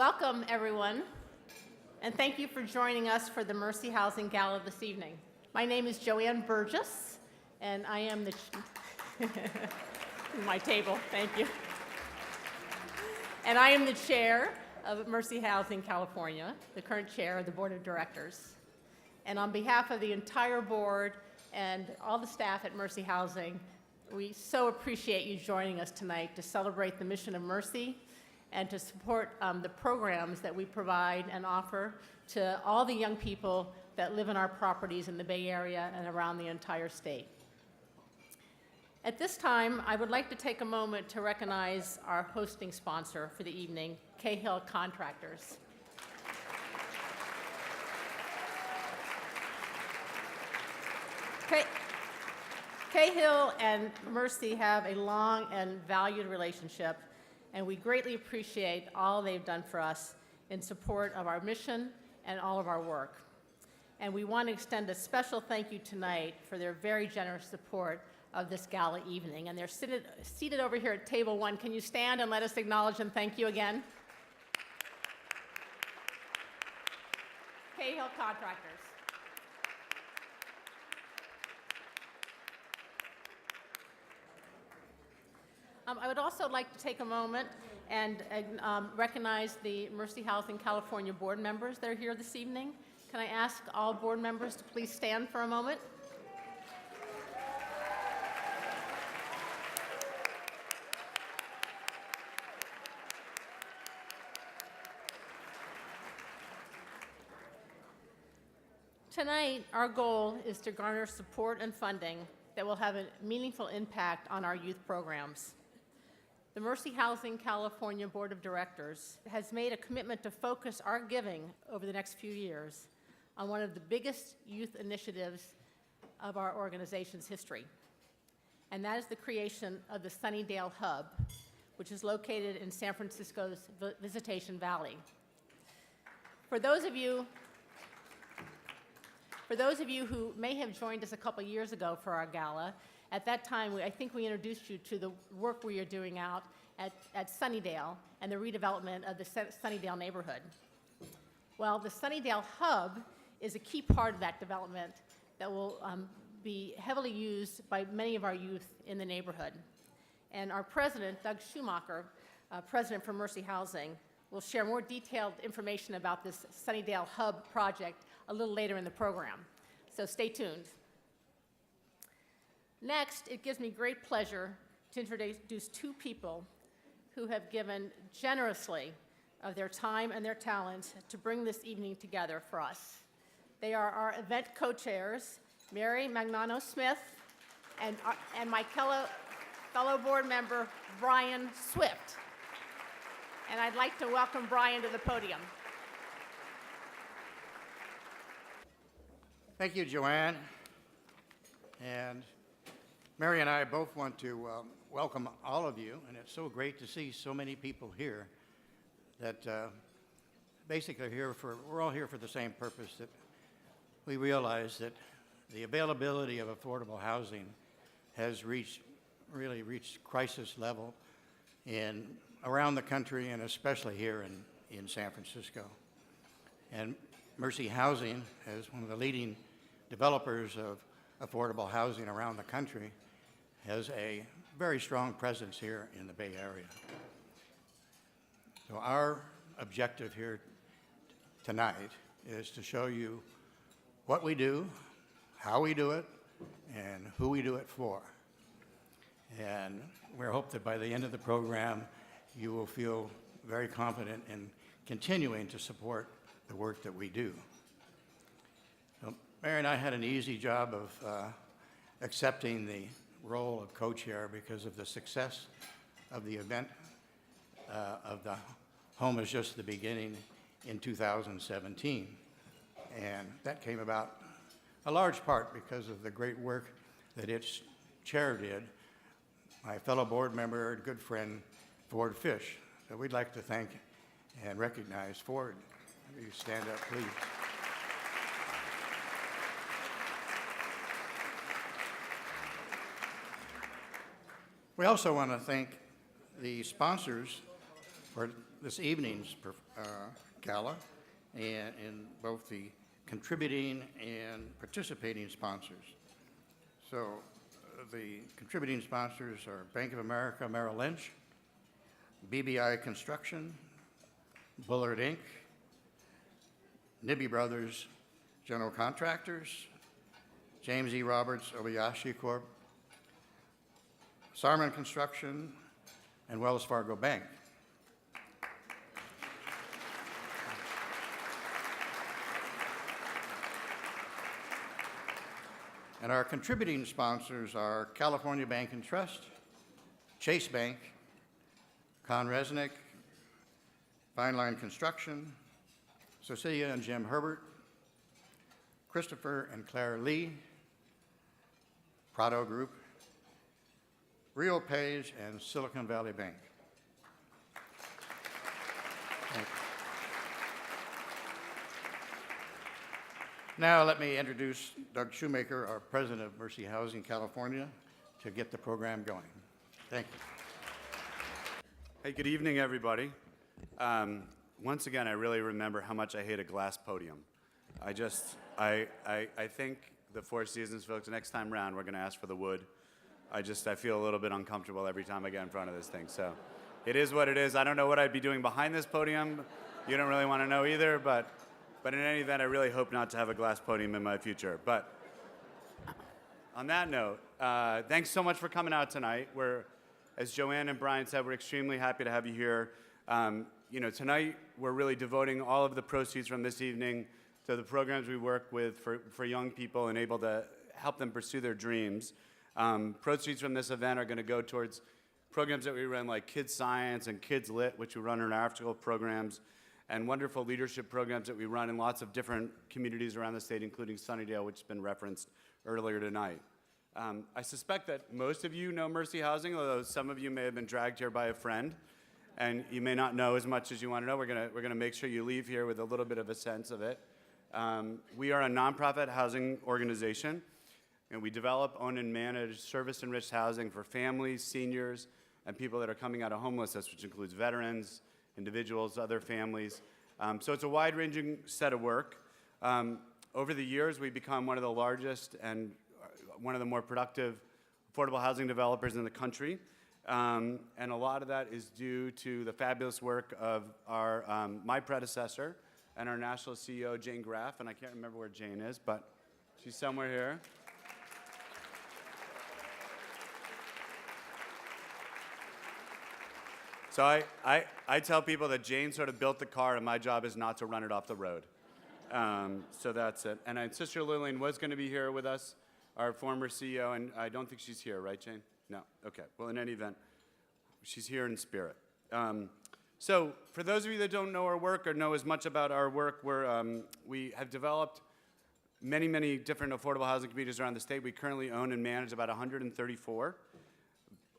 Welcome, everyone, and thank you for joining us for the Mercy Housing Gala this evening. My name is Joanne Burgess, and I am the my table, thank you. And I am the chair of Mercy Housing California, the current chair of the board of directors. And on behalf of the entire board and all the staff at Mercy Housing, we so appreciate you joining us tonight to celebrate the mission of Mercy and to support the programs that we provide and offer to all the young people that live in our properties in the Bay Area and around the entire state. At this time, I would like to take a moment to recognize our hosting sponsor for the evening, Cahill Contractors. Cahill and Mercy have a long and valued relationship, and we greatly appreciate all they've done for us in support of our mission and all of our work. And we want to extend a special thank you tonight for their very generous support of this gala evening. And they're seated over here at table 1. Can you stand and let us acknowledge and thank you again? Cahill Contractors. I would also like to take a moment and recognize the Mercy Housing California board members that are here this evening. Can I ask all board members to please stand for a moment? Tonight, our goal is to garner support and funding that will have a meaningful impact on our youth programs. The Mercy Housing California Board of Directors has made a commitment to focus our giving over the next few years on one of the biggest youth initiatives of our organization's history, and that is the creation of the Sunnydale Hub, which is located in San Francisco's Visitation Valley. For those of you who may have joined us a couple years ago for our gala, at that time, I think we introduced you to the work we are doing out at Sunnydale and the redevelopment of the Sunnydale neighborhood. Well, the Sunnydale Hub is a key part of that development that will be heavily used by many of our youth in the neighborhood. And our president, Doug Schumacher, president for Mercy Housing, will share more detailed information about this Sunnydale Hub project a little later in the program. So stay tuned. Next, it gives me great pleasure to introduce two people who have given generously of their time and their talents to bring this evening together for us. They are our event co-chairs, Mary Magnano-Smith and my fellow board member, Brian Swift. And I'd like to welcome Brian to the podium. Thank you, Joanne. And Mary and I both want to welcome all of you, and it's so great to see so many people here that basically we're all here for the same purpose, that we realize that the availability of affordable housing has really reached crisis level around the country and especially here in San Francisco. And Mercy Housing, as one of the leading developers of affordable housing around the country, has a very strong presence here in the Bay Area. So our objective here tonight is to show you what we do, how we do it, and who we do it for. And we hope that by the end of the program, you will feel very confident in continuing to support the work that we do. So Mary and I had an easy job of accepting the role of co-chair because of the success of the event of the Home is Just the Beginning in 2017. And that came about a large part because of the great work that its chair did, my fellow board member and good friend, Ford Fish. So we'd like to thank and recognize Ford. Will you stand up, please? We also want to thank the sponsors for this evening's gala and in both the contributing and participating sponsors. So the contributing sponsors are Bank of America Merrill Lynch, BBI Construction, Bullard Inc., Nibby Brothers General Contractors, James E. Roberts Obayashi Corp., Sarman Construction, and Wells Fargo Bank. And our contributing sponsors are California Bank and Trust, Chase Bank, Con Resnick, Fine Line Construction, Cecilia and Jim Herbert, Christopher and Claire Lee, Prado Group, Rio Page, and Silicon Valley Bank. Thank you. Now let me introduce Doug Shoemaker, our president of Mercy Housing California, to get the program going. Thank you. Hey, good evening, everybody. Once again, I really remember how much I hate a glass podium. I think the Four Seasons folks, next time around, we're going to ask for the wood. I feel a little bit uncomfortable every time I get in front of this thing. So it is what it is. I don't know what I'd be doing behind this podium. You don't really want to know either, but in any event, I really hope not to have a glass podium in my future. But on that note, thanks so much for coming out tonight. As Joanne and Brian said, we're extremely happy to have you here. Tonight we're really devoting all of the proceeds from this evening to the programs we work with for young people and able to help them pursue their dreams. Proceeds from this event are going to go towards programs that we run like Kids Science and Kids Lit, which we run in our after-school programs, and wonderful leadership programs that we run in lots of different communities around the state, including Sunnydale, which has been referenced earlier tonight. I suspect that most of you know Mercy Housing, although some of you may have been dragged here by a friend, and you may not know as much as you want to know. We're gonna make sure you leave here with a little bit of a sense of it. We are a nonprofit housing organization, and we develop, own, and manage service-enriched housing for families, seniors, and people that are coming out of homelessness, which includes veterans, individuals, other families. So it's a wide-ranging set of work. Over the years, we've become one of the largest and one of the more productive affordable housing developers in the country. And a lot of that is due to the fabulous work of my predecessor and our national CEO, Jane Graff, and I can't remember where Jane is, but she's somewhere here. So I tell people that Jane sort of built the car, and my job is not to run it off the road. So that's it. And Sister Lillian was going to be here with us, our former CEO, and I don't think she's here, right, Jane? No. Okay. Well, in any event, she's here in spirit. So for those of you that don't know our work or know as much about our work, we have developed many, many different affordable housing communities around the state. We currently own and manage about 134.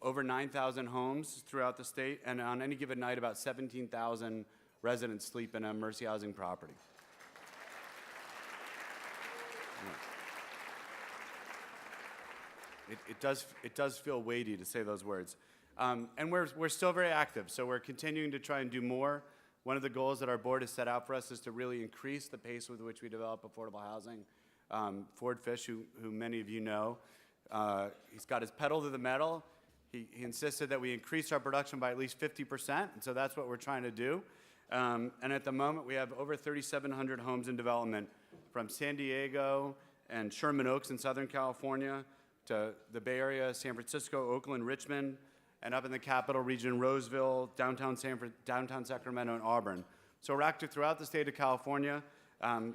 Over 9,000 homes throughout the state, and on any given night, about 17,000 residents sleep in a Mercy Housing property. It does feel weighty to say those words. And we're still very active, so we're continuing to try and do more. One of the goals that our board has set out for us is to really increase the pace with which we develop affordable housing. Ford Fish, who many of you know, he's got his pedal to the metal. He insisted that we increase our production by at least 50%, and so that's what we're trying to do. And at the moment, we have over 3,700 homes in development from San Diego and Sherman Oaks in Southern California to the Bay Area, San Francisco, Oakland, Richmond, and up in the capital region, Roseville, downtown Sacramento, and Auburn. So we're active throughout the state of California.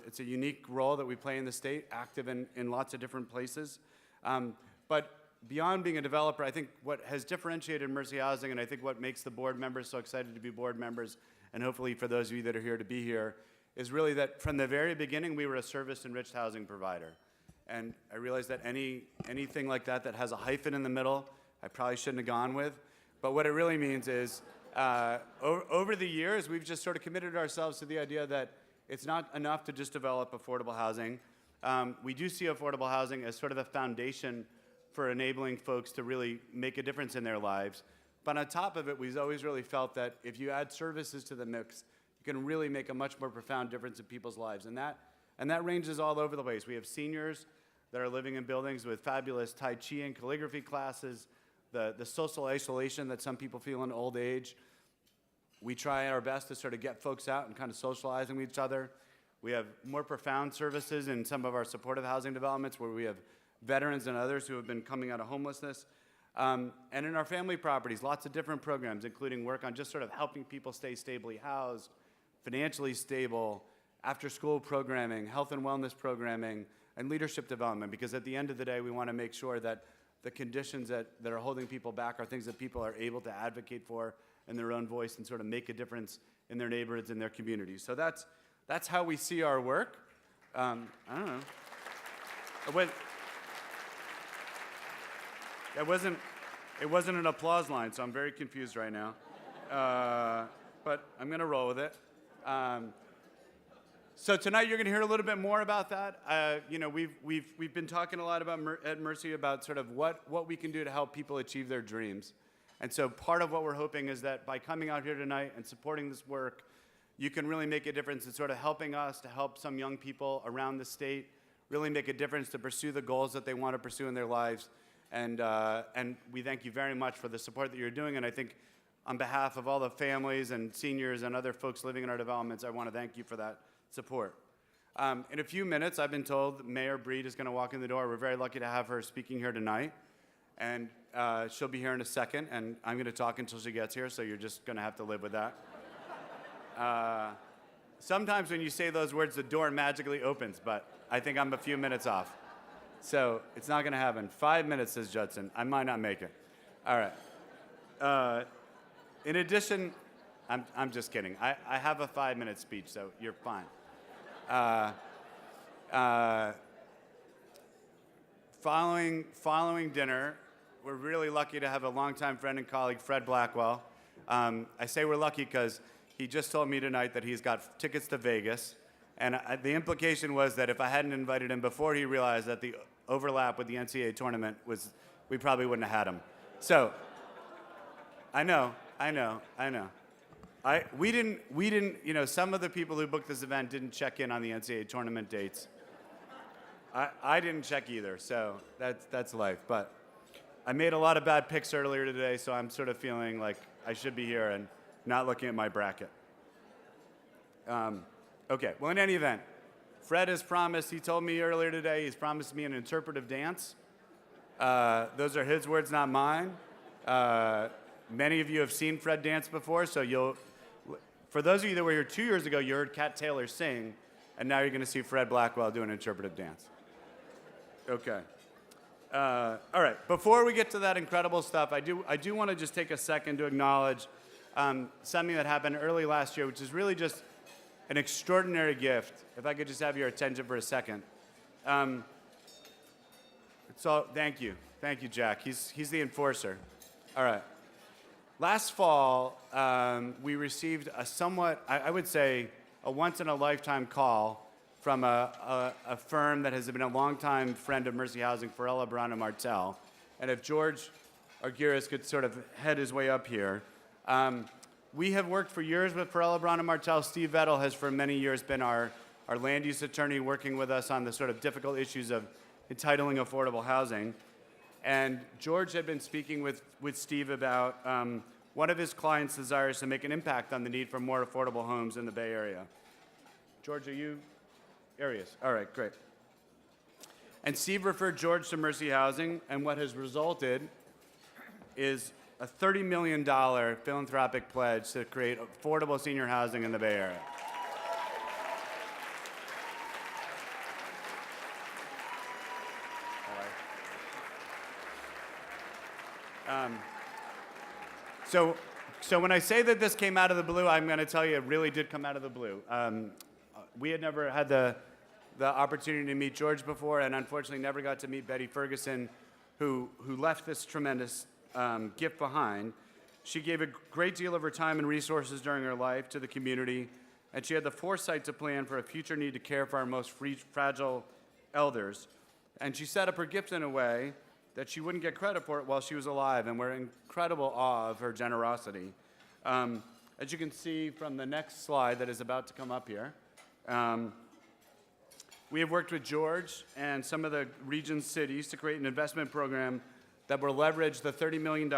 It's a unique role that we play in the state, active in lots of different places. But beyond being a developer, I think what has differentiated Mercy Housing, and I think what makes the board members so excited to be board members, and hopefully for those of you that are here to be here, is really that from the very beginning, we were a service-enriched housing provider. And I realize that anything like that has a hyphen in the middle, I probably shouldn't have gone with. But what it really means is, over the years, we've just sort of committed ourselves to the idea that it's not enough to just develop affordable housing. We do see affordable housing as sort of the foundation for enabling folks to really make a difference in their lives. But on top of it, we've always really felt that if you add services to the mix, you can really make a much more profound difference in people's lives. And that ranges all over the place. We have seniors that are living in buildings with fabulous Tai Chi and calligraphy classes, the social isolation that some people feel in old age. We try our best to sort of get folks out and kind of socializing with each other. We have more profound services in some of our supportive housing developments where we have veterans and others who have been coming out of homelessness. And in our family properties, lots of different programs, including work on just sort of helping people stay stably housed, financially stable, after-school programming, health and wellness programming, and leadership development, because at the end of the day, we want to make sure that the conditions that are holding people back are things that people are able to advocate for in their own voice and sort of make a difference in their neighborhoods and their communities. So that's how we see our work. I don't know. It wasn't an applause line, so I'm very confused right now. But I'm going to roll with it. So tonight you're going to hear a little bit more about that. We've been talking a lot about at Mercy about sort of what we can do to help people achieve their dreams. And so part of what we're hoping is that by coming out here tonight and supporting this work, you can really make a difference in sort of helping us to help some young people around the state really make a difference to pursue the goals that they want to pursue in their lives. And we thank you very much for the support that you're doing. And I think on behalf of all the families and seniors and other folks living in our developments, I want to thank you for that support. In a few minutes, I've been told Mayor Breed is going to walk in the door. We're very lucky to have her speaking here tonight. And she'll be here in a second, and I'm going to talk until she gets here, so you're just going to have to live with that. Sometimes when you say those words, the door magically opens, but I think I'm a few minutes off. So it's not going to happen. 5 minutes, says Judson. I might not make it. All right. In addition, I'm just kidding. I have a 5-minute speech, so you're fine. Following dinner, we're really lucky to have a longtime friend and colleague, Fred Blackwell. I say we're lucky because he just told me tonight that he's got tickets to Vegas. And the implication was that if I hadn't invited him before he realized that the overlap with the NCAA tournament we probably wouldn't have had him. So, I know. We didn't, some of the people who booked this event didn't check in on the NCAA tournament dates. I didn't check either, so that's life. But I made a lot of bad picks earlier today, so I'm sort of feeling like I should be here and not looking at my bracket. Okay, well, in any event, Fred has promised, he told me earlier today, he's promised me an interpretive dance. Those are his words, not mine. Many of you have seen Fred dance before, so for those of you that were here 2 years ago, you heard Kat Taylor sing, and now you're going to see Fred Blackwell do an interpretive dance. Okay. All right, before we get to that incredible stuff, I do want to just take a second to acknowledge something that happened early last year, which is really just an extraordinary gift. If I could just have your attention for a second. So thank you, Jack. He's the enforcer. All right. Last fall, we received a somewhat, I would say, a once-in-a-lifetime call from a firm that has been a longtime friend of Mercy Housing, Farella, Brown & Martell. And if George Arguris could sort of head his way up here. We have worked for years with Farella, Brown & Martell. Steve Vettel has for many years been our land use attorney working with us on the sort of difficult issues of entitling affordable housing. And George had been speaking with Steve about one of his clients' desires to make an impact on the need for more affordable homes in the Bay Area. George, are you? There he is. All right, great. And Steve referred George to Mercy Housing, and what has resulted is a $30 million philanthropic pledge to create affordable senior housing in the Bay Area. So when I say that this came out of the blue, I'm going to tell you it really did come out of the blue. We had never had the opportunity to meet George before, and unfortunately never got to meet Betty Ferguson, who left this tremendous gift behind. She gave a great deal of her time and resources during her life to the community, and she had the foresight to plan for a future need to care for our most fragile elders. And she set up her gift in a way that she wouldn't get credit for it while she was alive, and we're in incredible awe of her generosity. As you can see from the next slide that is about to come up here, we have worked with George and some of the region's cities to create an investment program that will leverage the $30 million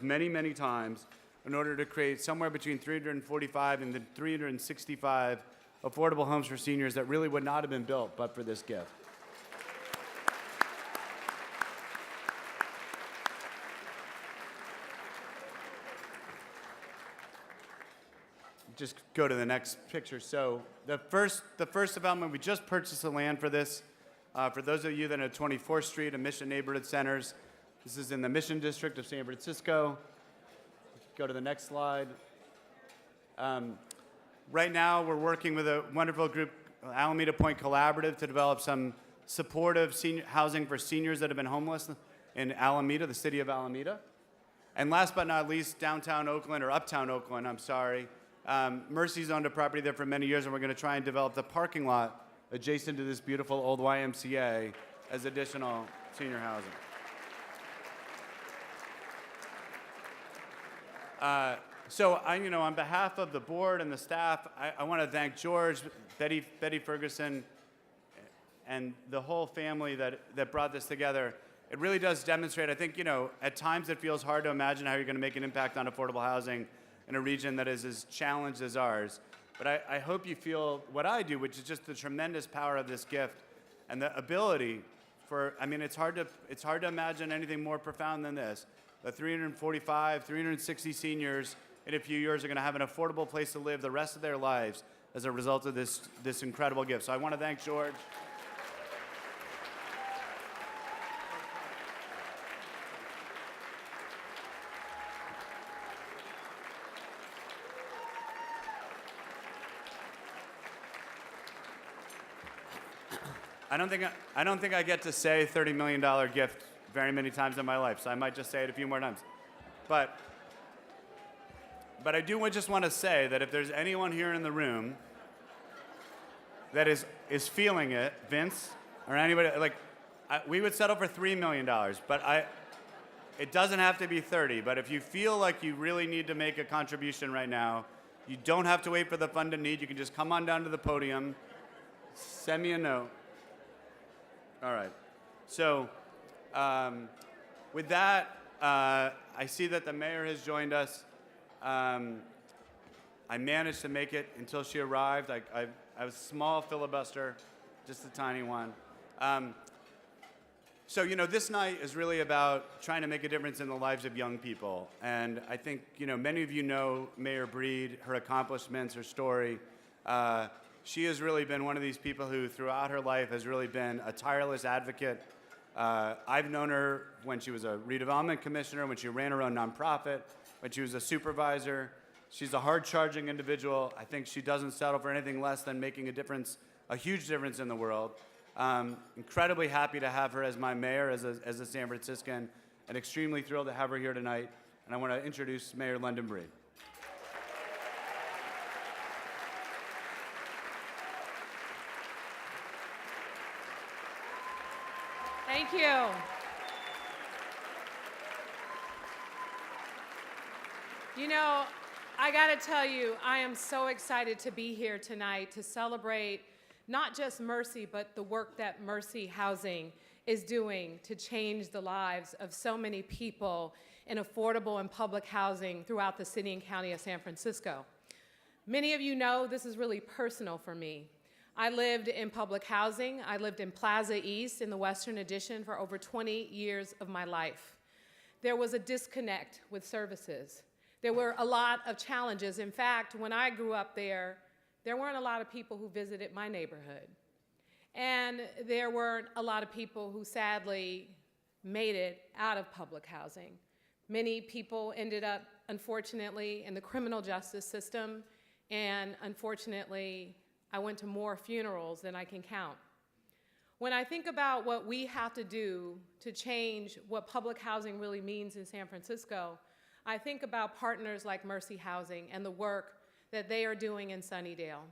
many, many times in order to create somewhere between 345 and 365 affordable homes for seniors that really would not have been built but for this gift. Just go to the next picture. So the first development, we just purchased the land for this. For those of you that are at 24th Street and Mission Neighborhood Centers, this is in the Mission District of San Francisco. Go to the next slide. Right now, we're working with a wonderful group, Alameda Point Collaborative, to develop some supportive senior housing for seniors that have been homeless in Alameda, the city of Alameda. And last but not least, downtown Oakland, or uptown Oakland, I'm sorry. Mercy's owned a property there for many years, and we're going to try and develop the parking lot adjacent to this beautiful old YMCA as additional senior housing. So on behalf of the board and the staff, I want to thank George, Betty Ferguson, and the whole family that brought this together. It really does demonstrate, I think, at times it feels hard to imagine how you're going to make an impact on affordable housing in a region that is as challenged as ours. But I hope you feel what I do, which is just the tremendous power of this gift and the ability for, it's hard to imagine anything more profound than this. The 345, 360 seniors in a few years are going to have an affordable place to live the rest of their lives as a result of this incredible gift. So I want to thank George. I don't think I get to say $30 million gift very many times in my life, so I might just say it a few more times. But I do just want to say that if there's anyone here in the room that is feeling it, Vince or anybody, we would settle for $3 million, but it doesn't have to be 30. But if you feel like you really need to make a contribution right now, you don't have to wait for the fund to need. You can just come on down to the podium, send me a note. All right. So with that, I see that the mayor has joined us. I managed to make it until she arrived. I was a small filibuster, just a tiny one. So this night is really about trying to make a difference in the lives of young people. And I think, many of you know Mayor Breed, her accomplishments, her story. She has really been one of these people who, throughout her life, has really been a tireless advocate. I've known her when she was a redevelopment commissioner, when she ran her own nonprofit, when she was a supervisor. She's a hard-charging individual. I think she doesn't settle for anything less than making a difference, a huge difference in the world. Incredibly happy to have her as my mayor, as a San Franciscan, and extremely thrilled to have her here tonight. And I want to introduce Mayor London Breed. Thank you. I got to tell you, I am so excited to be here tonight to celebrate not just Mercy, but the work that Mercy Housing is doing to change the lives of so many people in affordable and public housing throughout the city and county of San Francisco. Many of you know this is really personal for me. I lived in public housing. I lived in Plaza East in the Western Addition for over 20 years of my life. There was a disconnect with services. There were a lot of challenges. In fact, when I grew up there weren't a lot of people who visited my neighborhood. And there weren't a lot of people who sadly made it out of public housing. Many people ended up, unfortunately, in the criminal justice system, and unfortunately, I went to more funerals than I can count. When I think about what we have to do to change what public housing really means in San Francisco, I think about partners like Mercy Housing and the work that they are doing in Sunnydale.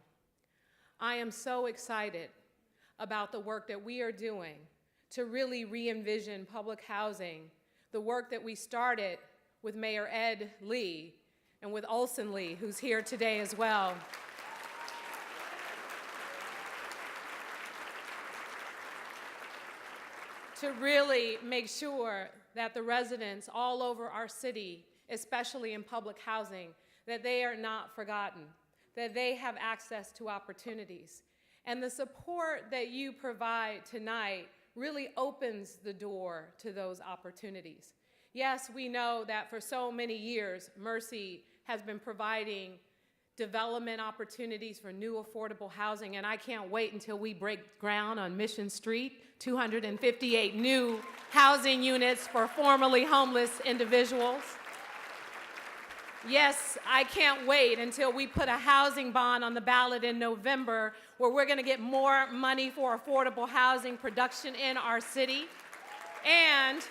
I am so excited about the work that we are doing to really re-envision public housing, the work that we started with Mayor Ed Lee and with Olson Lee, who's here today as well. To really make sure that the residents all over our city, especially in public housing, that they are not forgotten, that they have access to opportunities. And the support that you provide tonight really opens the door to those opportunities. Yes, we know that for so many years, Mercy has been providing development opportunities for new affordable housing, and I can't wait until we break ground on Mission Street, 258 new housing units for formerly homeless individuals. Yes, I can't wait until we put a housing bond on the ballot in November where we're going to get more money for affordable housing production in our city. And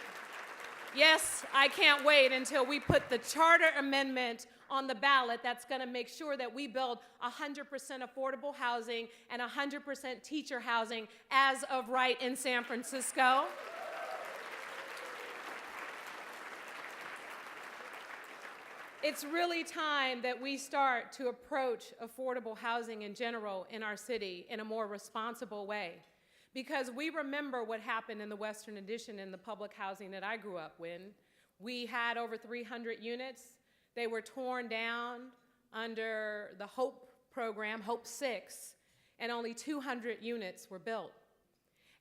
yes, I can't wait until we put the charter amendment on the ballot that's going to make sure that we build 100% affordable housing and 100% teacher housing as of right in San Francisco. It's really time that we start to approach affordable housing in general in our city in a more responsible way. Because we remember what happened in the Western Addition in the public housing that I grew up in. We had over 300 units. They were torn down under the HOPE program, HOPE 6, and only 200 units were built.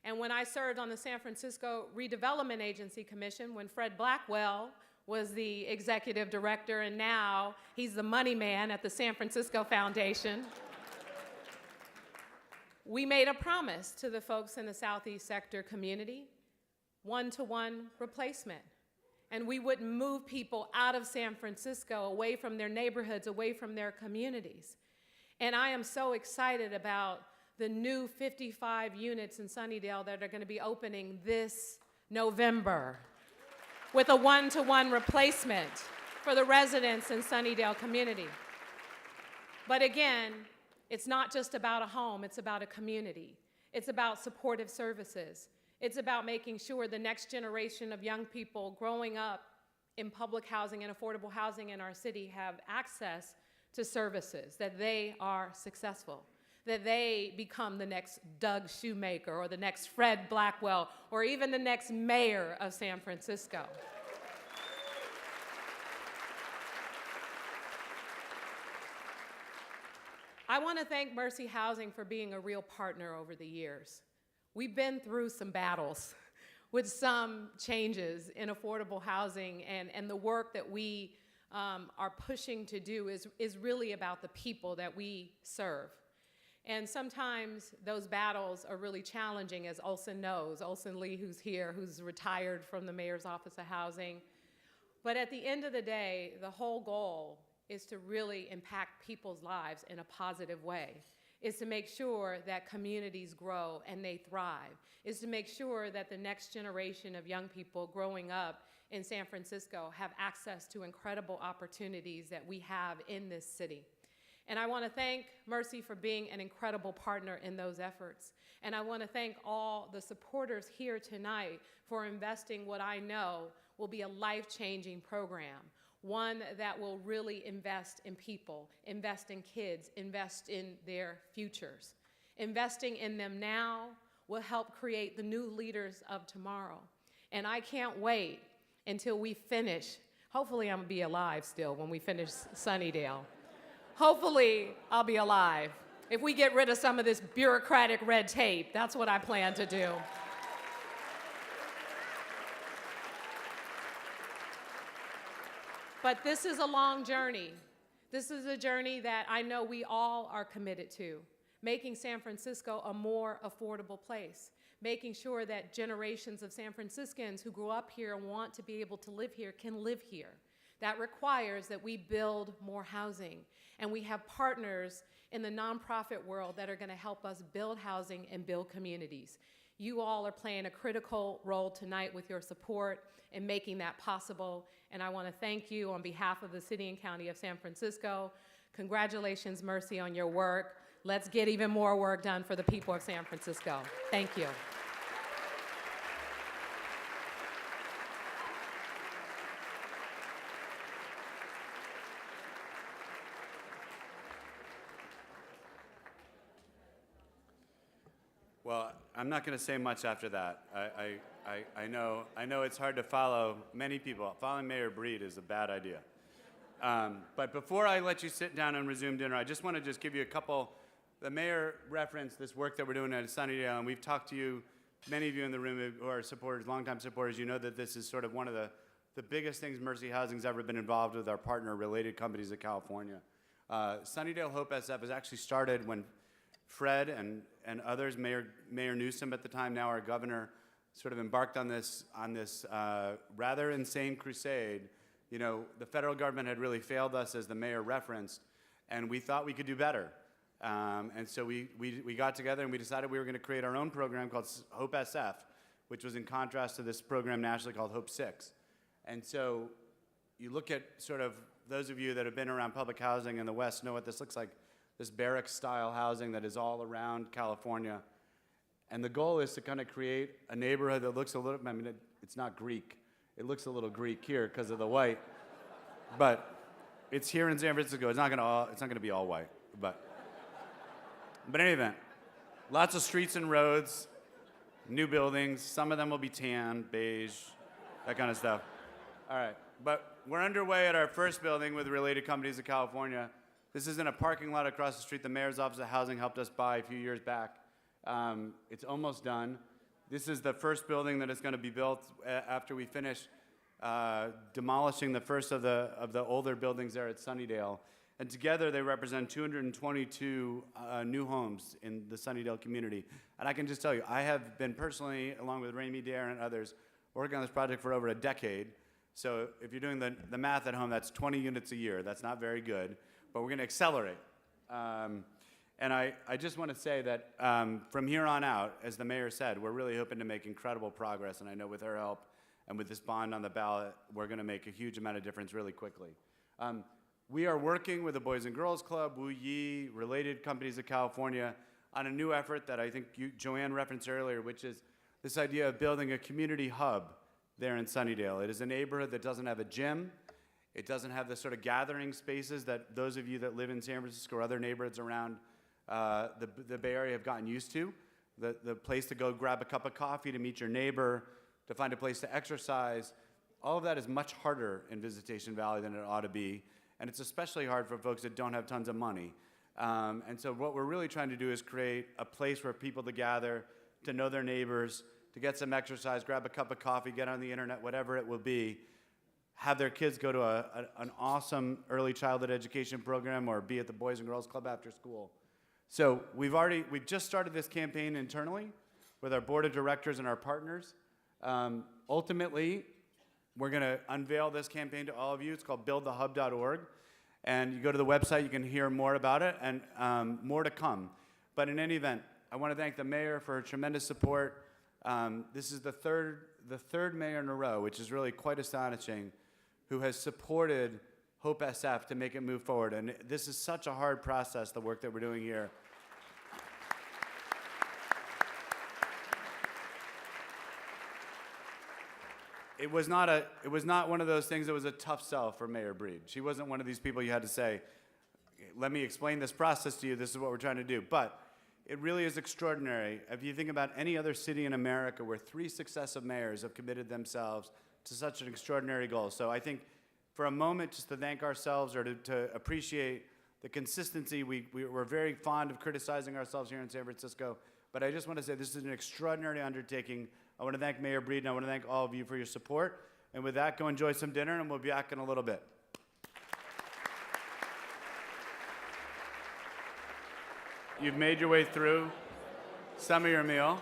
And when I served on the San Francisco Redevelopment Agency Commission, when Fred Blackwell was the executive director, and now he's the money man at the San Francisco Foundation, we made a promise to the folks in the Southeast sector community, one-to-one replacement. And we wouldn't move people out of San Francisco, away from their neighborhoods, away from their communities. And I am so excited about the new 55 units in Sunnydale that are going to be opening this November with a one-to-one replacement for the residents in Sunnydale community. But again, it's not just about a home, it's about a community. It's about supportive services. It's about making sure the next generation of young people growing up in public housing and affordable housing in our city have access to services, that they are successful, that they become the next Doug Shoemaker or the next Fred Blackwell or even the next mayor of San Francisco. I want to thank Mercy Housing for being a real partner over the years. We've been through some battles with some changes in affordable housing, and the work that we are pushing to do is really about the people that we serve. And sometimes those battles are really challenging, as Olson knows, Olson Lee, who's here, who's retired from the Mayor's Office of Housing. But at the end of the day, the whole goal is to really impact people's lives in a positive way, is to make sure that communities grow and they thrive, is to make sure that the next generation of young people growing up in San Francisco have access to incredible opportunities that we have in this city. And I want to thank Mercy for being an incredible partner in those efforts. And I want to thank all the supporters here tonight for investing what I know will be a life-changing program, one that will really invest in people, invest in kids, invest in their futures. Investing in them now will help create the new leaders of tomorrow. And I can't wait until we finish. Hopefully I'm gonna be alive still when we finish Sunnydale. Hopefully I'll be alive. If we get rid of some of this bureaucratic red tape, that's what I plan to do. But this is a long journey. This is a journey that I know we all are committed to, making San Francisco a more affordable place, making sure that generations of San Franciscans who grew up here and want to be able to live here can live here. That requires that we build more housing, and we have partners in the nonprofit world that are going to help us build housing and build communities. You all are playing a critical role tonight with your support in making that possible, and I want to thank you on behalf of the City and County of San Francisco. Congratulations, Mercy, on your work. Let's get even more work done for the people of San Francisco. Thank you. Well, I'm not going to say much after that. I know it's hard to follow many people. Following Mayor Breed is a bad idea. But before I let you sit down and resume dinner, I just want to give you a couple. The mayor referenced this work that we're doing at Sunnydale, and we've talked to you, many of you in the room who are supporters, longtime supporters. You know that this is sort of one of the biggest things Mercy Housing's ever been involved with our partner related companies in California. Sunnydale Hope SF was actually started when Fred and others, Mayor Newsom at the time, now our governor, sort of embarked on this rather insane crusade. You know, the federal government had really failed us, as the mayor referenced, and we thought we could do better. And so we got together and we decided we were going to create our own program called Hope SF, which was in contrast to this program nationally called Hope 6. And so you look at sort of those of you that have been around public housing in the West know what this looks like, this barrack-style housing that is all around California. And the goal is to kind of create a neighborhood that looks a little, I mean, it's not Greek. It looks a little Greek here because of the white. But it's here in San Francisco. It's not gonna be all white. But in any event, lots of streets and roads, new buildings. Some of them will be tan, beige, that kind of stuff. All right, but we're underway at our first building with related companies in California. This is in a parking lot across the street. The mayor's office of housing helped us buy a few years back. It's almost done. This is the first building that is going to be built after we finish demolishing the first of the older buildings there at Sunnydale. And together they represent 222 new homes in the Sunnydale community. And I can just tell you, I have been personally, along with Ramey Dare and others, working on this project for over a decade. So if you're doing the math at home, that's 20 units a year. That's not very good, but we're going to accelerate. And I just want to say that from here on out, as the mayor said, we're really hoping to make incredible progress. And I know with her help and with this bond on the ballot, we're going to make a huge amount of difference really quickly. We are working with the Boys and Girls Club, Wu Yi, related companies of California, on a new effort that I think Joanne referenced earlier, which is this idea of building a community hub there in Sunnydale. It is a neighborhood that doesn't have a gym. It doesn't have the sort of gathering spaces that those of you that live in San Francisco or other neighborhoods around the Bay Area have gotten used to. The place to go grab a cup of coffee, to meet your neighbor, to find a place to exercise. All of that is much harder in Visitation Valley than it ought to be. And it's especially hard for folks that don't have tons of money. And so what we're really trying to do is create a place for people to gather, to know their neighbors, to get some exercise, grab a cup of coffee, get on the internet, whatever it will be, have their kids go to an awesome early childhood education program or be at the Boys and Girls Club after school. So we've just started this campaign internally with our board of directors and our partners. Ultimately, we're going to unveil this campaign to all of you. It's called buildthehub.org. And you go to the website, you can hear more about it, and more to come. But in any event, I want to thank the mayor for her tremendous support. This is the third mayor in a row, which is really quite astonishing, who has supported Hope SF to make it move forward. And this is such a hard process, the work that we're doing here. It was not one of those things that was a tough sell for Mayor Breed. She wasn't one of these people you had to say, let me explain this process to you, this is what we're trying to do. But it really is extraordinary. If you think about any other city in America where 3 successive mayors have committed themselves to such an extraordinary goal. So I think for a moment, just to thank ourselves or to appreciate the consistency, we're very fond of criticizing ourselves here in San Francisco. But I just want to say this is an extraordinary undertaking. I want to thank Mayor Breed, and I want to thank all of you for your support. And with that, go enjoy some dinner, and we'll be back in a little bit. You've made your way through some of your meal.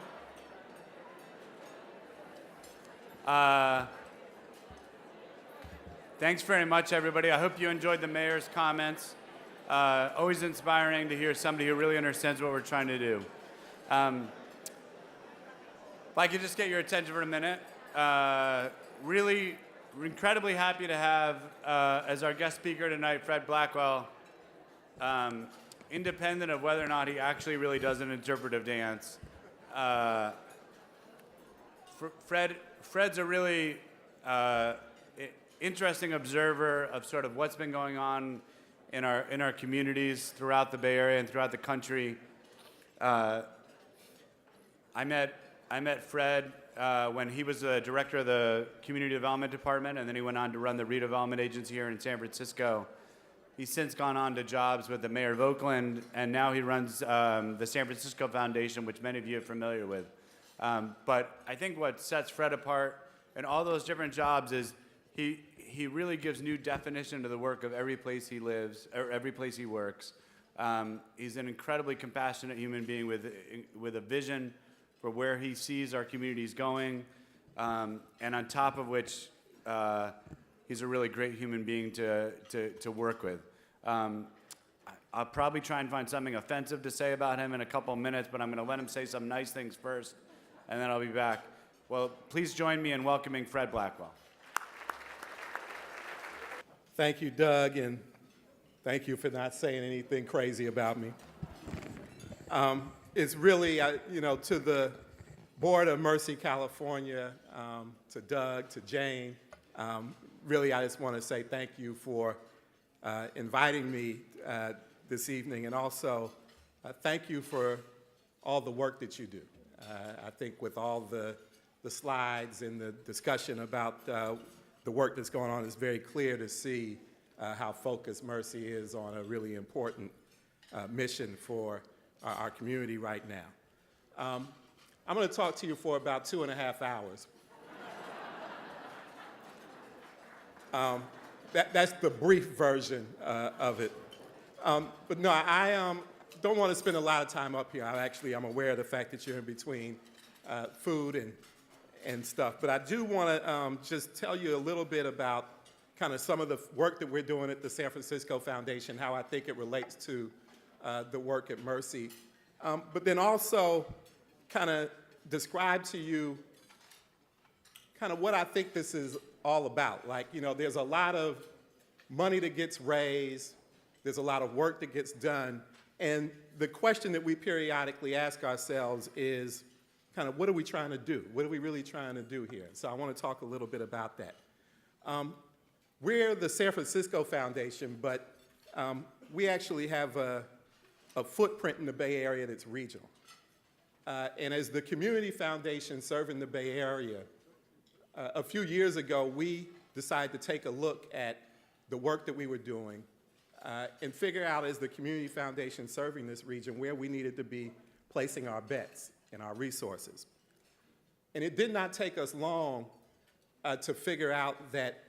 Thanks very much, everybody. I hope you enjoyed the mayor's comments. Always inspiring to hear somebody who really understands what we're trying to do. If I could just get your attention for a minute. Really, we're incredibly happy to have, as our guest speaker tonight, Fred Blackwell, independent of whether or not he actually really does an interpretive dance. Fred's a really interesting observer of sort of what's been going on in our communities throughout the Bay Area and throughout the country. I met Fred when he was the director of the Community Development Department, and then he went on to run the redevelopment agency here in San Francisco. He's since gone on to jobs with the mayor of Oakland, and now he runs the San Francisco Foundation, which many of you are familiar with. But I think what sets Fred apart in all those different jobs is he really gives new definition to the work of every place he lives, or every place he works. He's an incredibly compassionate human being with a vision for where he sees our communities going, and on top of which, he's a really great human being to work with. I'll probably try and find something offensive to say about him in a couple of minutes, but I'm going to let him say some nice things first, and then I'll be back. Well, please join me in welcoming Fred Blackwell. Thank you, Doug, and thank you for not saying anything crazy about me. It's really, to the Board of Mercy California, to Doug, to Jane, really I just want to say thank you for inviting me this evening, and also thank you for all the work that you do. I think with all the slides and the discussion about the work that's going on, it's very clear to see how focused Mercy is on a really important mission for our community right now. I'm going to talk to you for about 2.5 hours. That's the brief version of it. But no, I don't want to spend a lot of time up here. I'm aware of the fact that you're in between food and stuff. But I do want to just tell you a little bit about kind of some of the work that we're doing at the San Francisco Foundation, how I think it relates to the work at Mercy. But then also kind of describe to you kind of what I think this is all about. There's a lot of money that gets raised, there's a lot of work that gets done, and the question that we periodically ask ourselves is kind of what are we trying to do? What are we really trying to do here? So I want to talk a little bit about that. We're the San Francisco Foundation, but we actually have a footprint in the Bay Area that's regional. And as the community foundation serving the Bay Area, a few years ago, we decided to take a look at the work that we were doing and figure out, as the community foundation serving this region, where we needed to be placing our bets and our resources. And it did not take us long to figure out that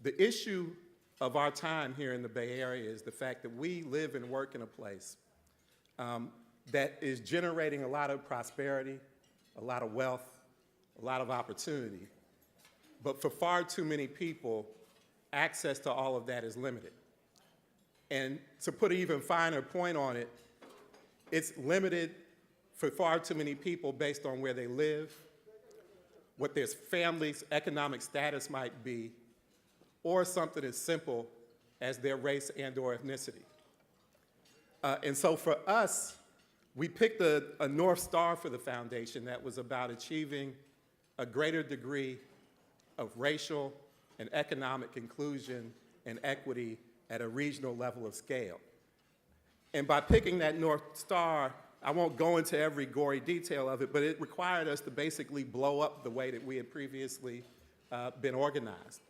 the issue of our time here in the Bay Area is the fact that we live and work in a place that is generating a lot of prosperity, a lot of wealth, a lot of opportunity. But for far too many people, access to all of that is limited. And to put an even finer point on it, it's limited for far too many people based on where they live, what their family's economic status might be, or something as simple as their race and/or ethnicity. And so for us, we picked a North Star for the foundation that was about achieving a greater degree of racial and economic inclusion and equity at a regional level of scale. And by picking that North Star, I won't go into every gory detail of it, but it required us to basically blow up the way that we had previously been organized,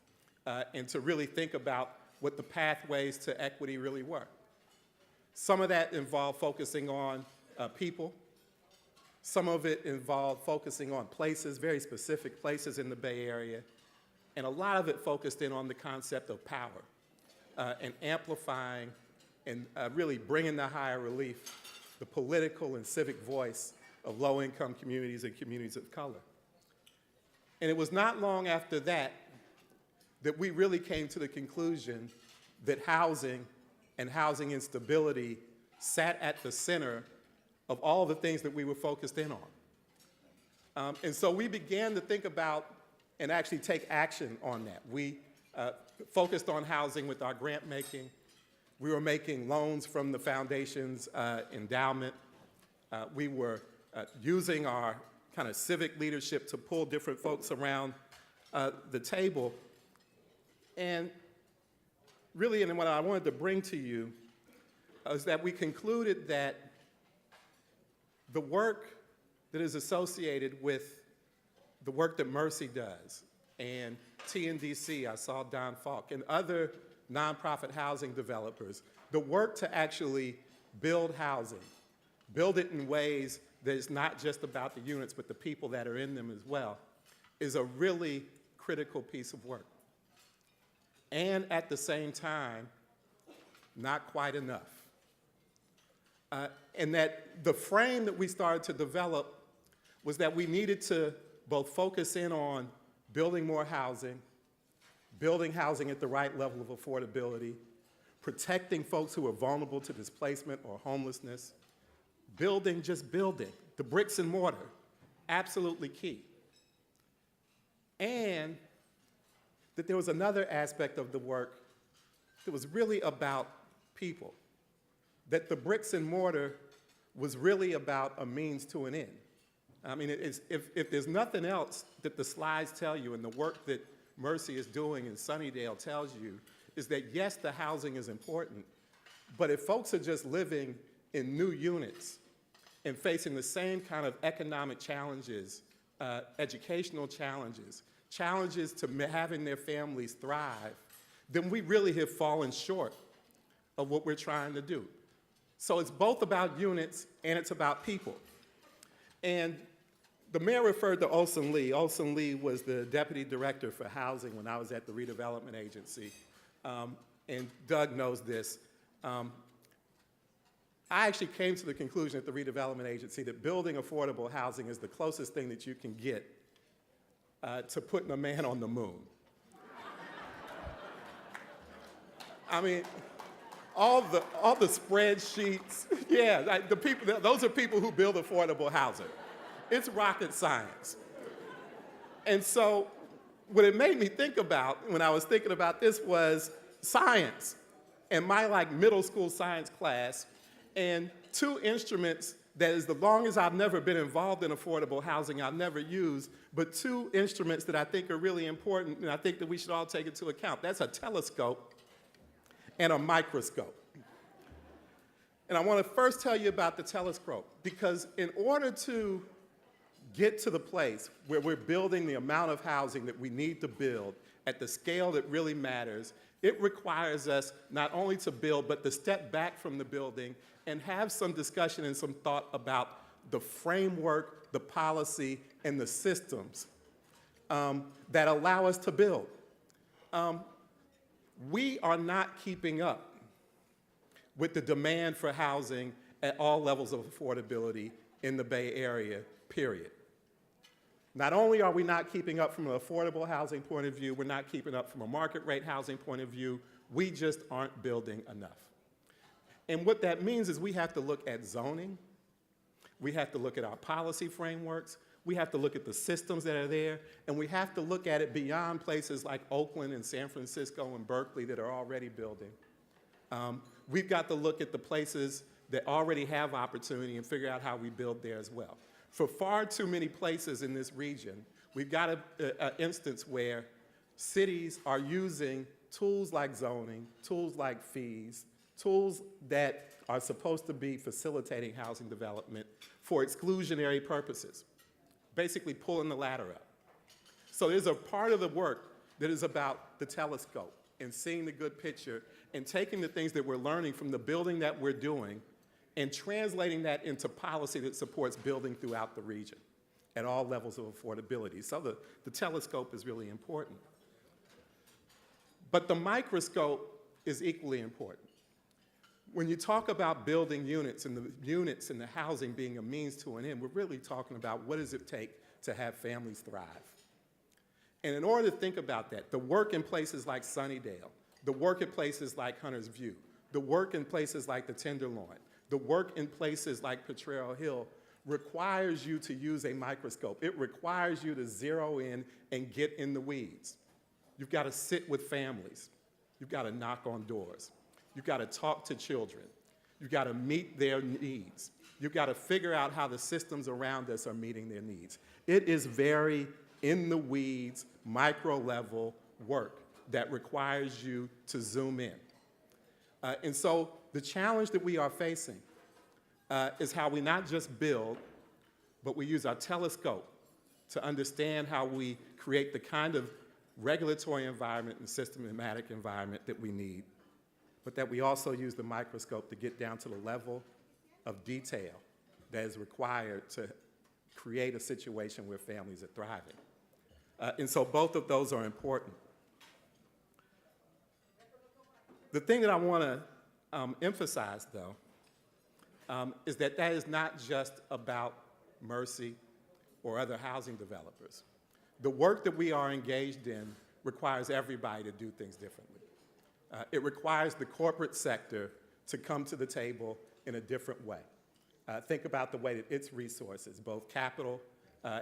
and to really think about what the pathways to equity really were. Some of that involved focusing on people. Some of it involved focusing on places, very specific places in the Bay Area. And a lot of it focused in on the concept of power and amplifying and really bringing to higher relief the political and civic voice of low-income communities and communities of color. And it was not long after that that we really came to the conclusion that housing and housing instability sat at the center of all the things that we were focused in on. And so we began to think about and actually take action on that. We focused on housing with our grant making. We were making loans from the foundation's endowment. We were using our kind of civic leadership to pull different folks around the table. And really, and what I wanted to bring to you is that we concluded that the work that is associated with the work that Mercy does, and TNDC, I saw Don Falk, and other nonprofit housing developers, the work to actually build housing, build it in ways that is not just about the units, but the people that are in them as well, is a really critical piece of work. And at the same time, not quite enough. And that the frame that we started to develop was that we needed to both focus in on building more housing, building housing at the right level of affordability, protecting folks who are vulnerable to displacement or homelessness, building, just building, the bricks and mortar, absolutely key. And that there was another aspect of the work that was really about people, that the bricks and mortar was really about a means to an end. I mean, if there's nothing else that the slides tell you and the work that Mercy is doing in Sunnydale tells you, is that yes, the housing is important, but if folks are just living in new units and facing the same kind of economic challenges, educational challenges, challenges to having their families thrive, then we really have fallen short of what we're trying to do. So it's both about units and it's about people. And the mayor referred to Olson Lee. Olson Lee was the deputy director for housing when I was at the redevelopment agency. And Doug knows this. I actually came to the conclusion at the redevelopment agency that building affordable housing is the closest thing that you can get to putting a man on the moon. I mean, all the spreadsheets, yeah, like the people, those are people who build affordable housing. It's rocket science. And so what it made me think about when I was thinking about this was science and my like middle school science class, and two instruments that as long as I've never been involved in affordable housing, I've never used, but two instruments that I think are really important and I think that we should all take into account. That's a telescope and a microscope. And I want to first tell you about the telescope, because in order to get to the place where we're building the amount of housing that we need to build at the scale that really matters, it requires us not only to build, but to step back from the building and have some discussion and some thought about the framework, the policy, and the systems that allow us to build. We are not keeping up with the demand for housing at all levels of affordability in the Bay Area, period. Not only are we not keeping up from an affordable housing point of view, we're not keeping up from a market rate housing point of view, we just aren't building enough. And what that means is we have to look at zoning, we have to look at our policy frameworks, we have to look at the systems that are there, and we have to look at it beyond places like Oakland and San Francisco and Berkeley that are already building. We've got to look at the places that already have opportunity and figure out how we build there as well. For far too many places in this region, we've got an instance where cities are using tools like zoning, tools like fees, tools that are supposed to be facilitating housing development for exclusionary purposes, basically pulling the ladder up. So there's a part of the work that is about the telescope and seeing the good picture and taking the things that we're learning from the building that we're doing and translating that into policy that supports building throughout the region at all levels of affordability. So the telescope is really important. But the microscope is equally important. When you talk about building units and the housing being a means to an end, we're really talking about what does it take to have families thrive. And in order to think about that, the work in places like Sunnydale, the work in places like Hunter's View, the work in places like the Tenderloin, the work in places like Potrero Hill requires you to use a microscope. It requires you to zero in and get in the weeds. You've got to sit with families. You've got to knock on doors. You've got to talk to children. You've got to meet their needs. You've got to figure out how the systems around us are meeting their needs. It is very in the weeds, micro-level work that requires you to zoom in. And so the challenge that we are facing is how we not just build, but we use our telescope to understand how we create the kind of regulatory environment and systematic environment that we need, but that we also use the microscope to get down to the level of detail that is required to create a situation where families are thriving. And so both of those are important. The thing that I want to emphasize, though, is that that is not just about Mercy or other housing developers. The work that we are engaged in requires everybody to do things differently. It requires the corporate sector to come to the table in a different way. Think about the way that its resources, both capital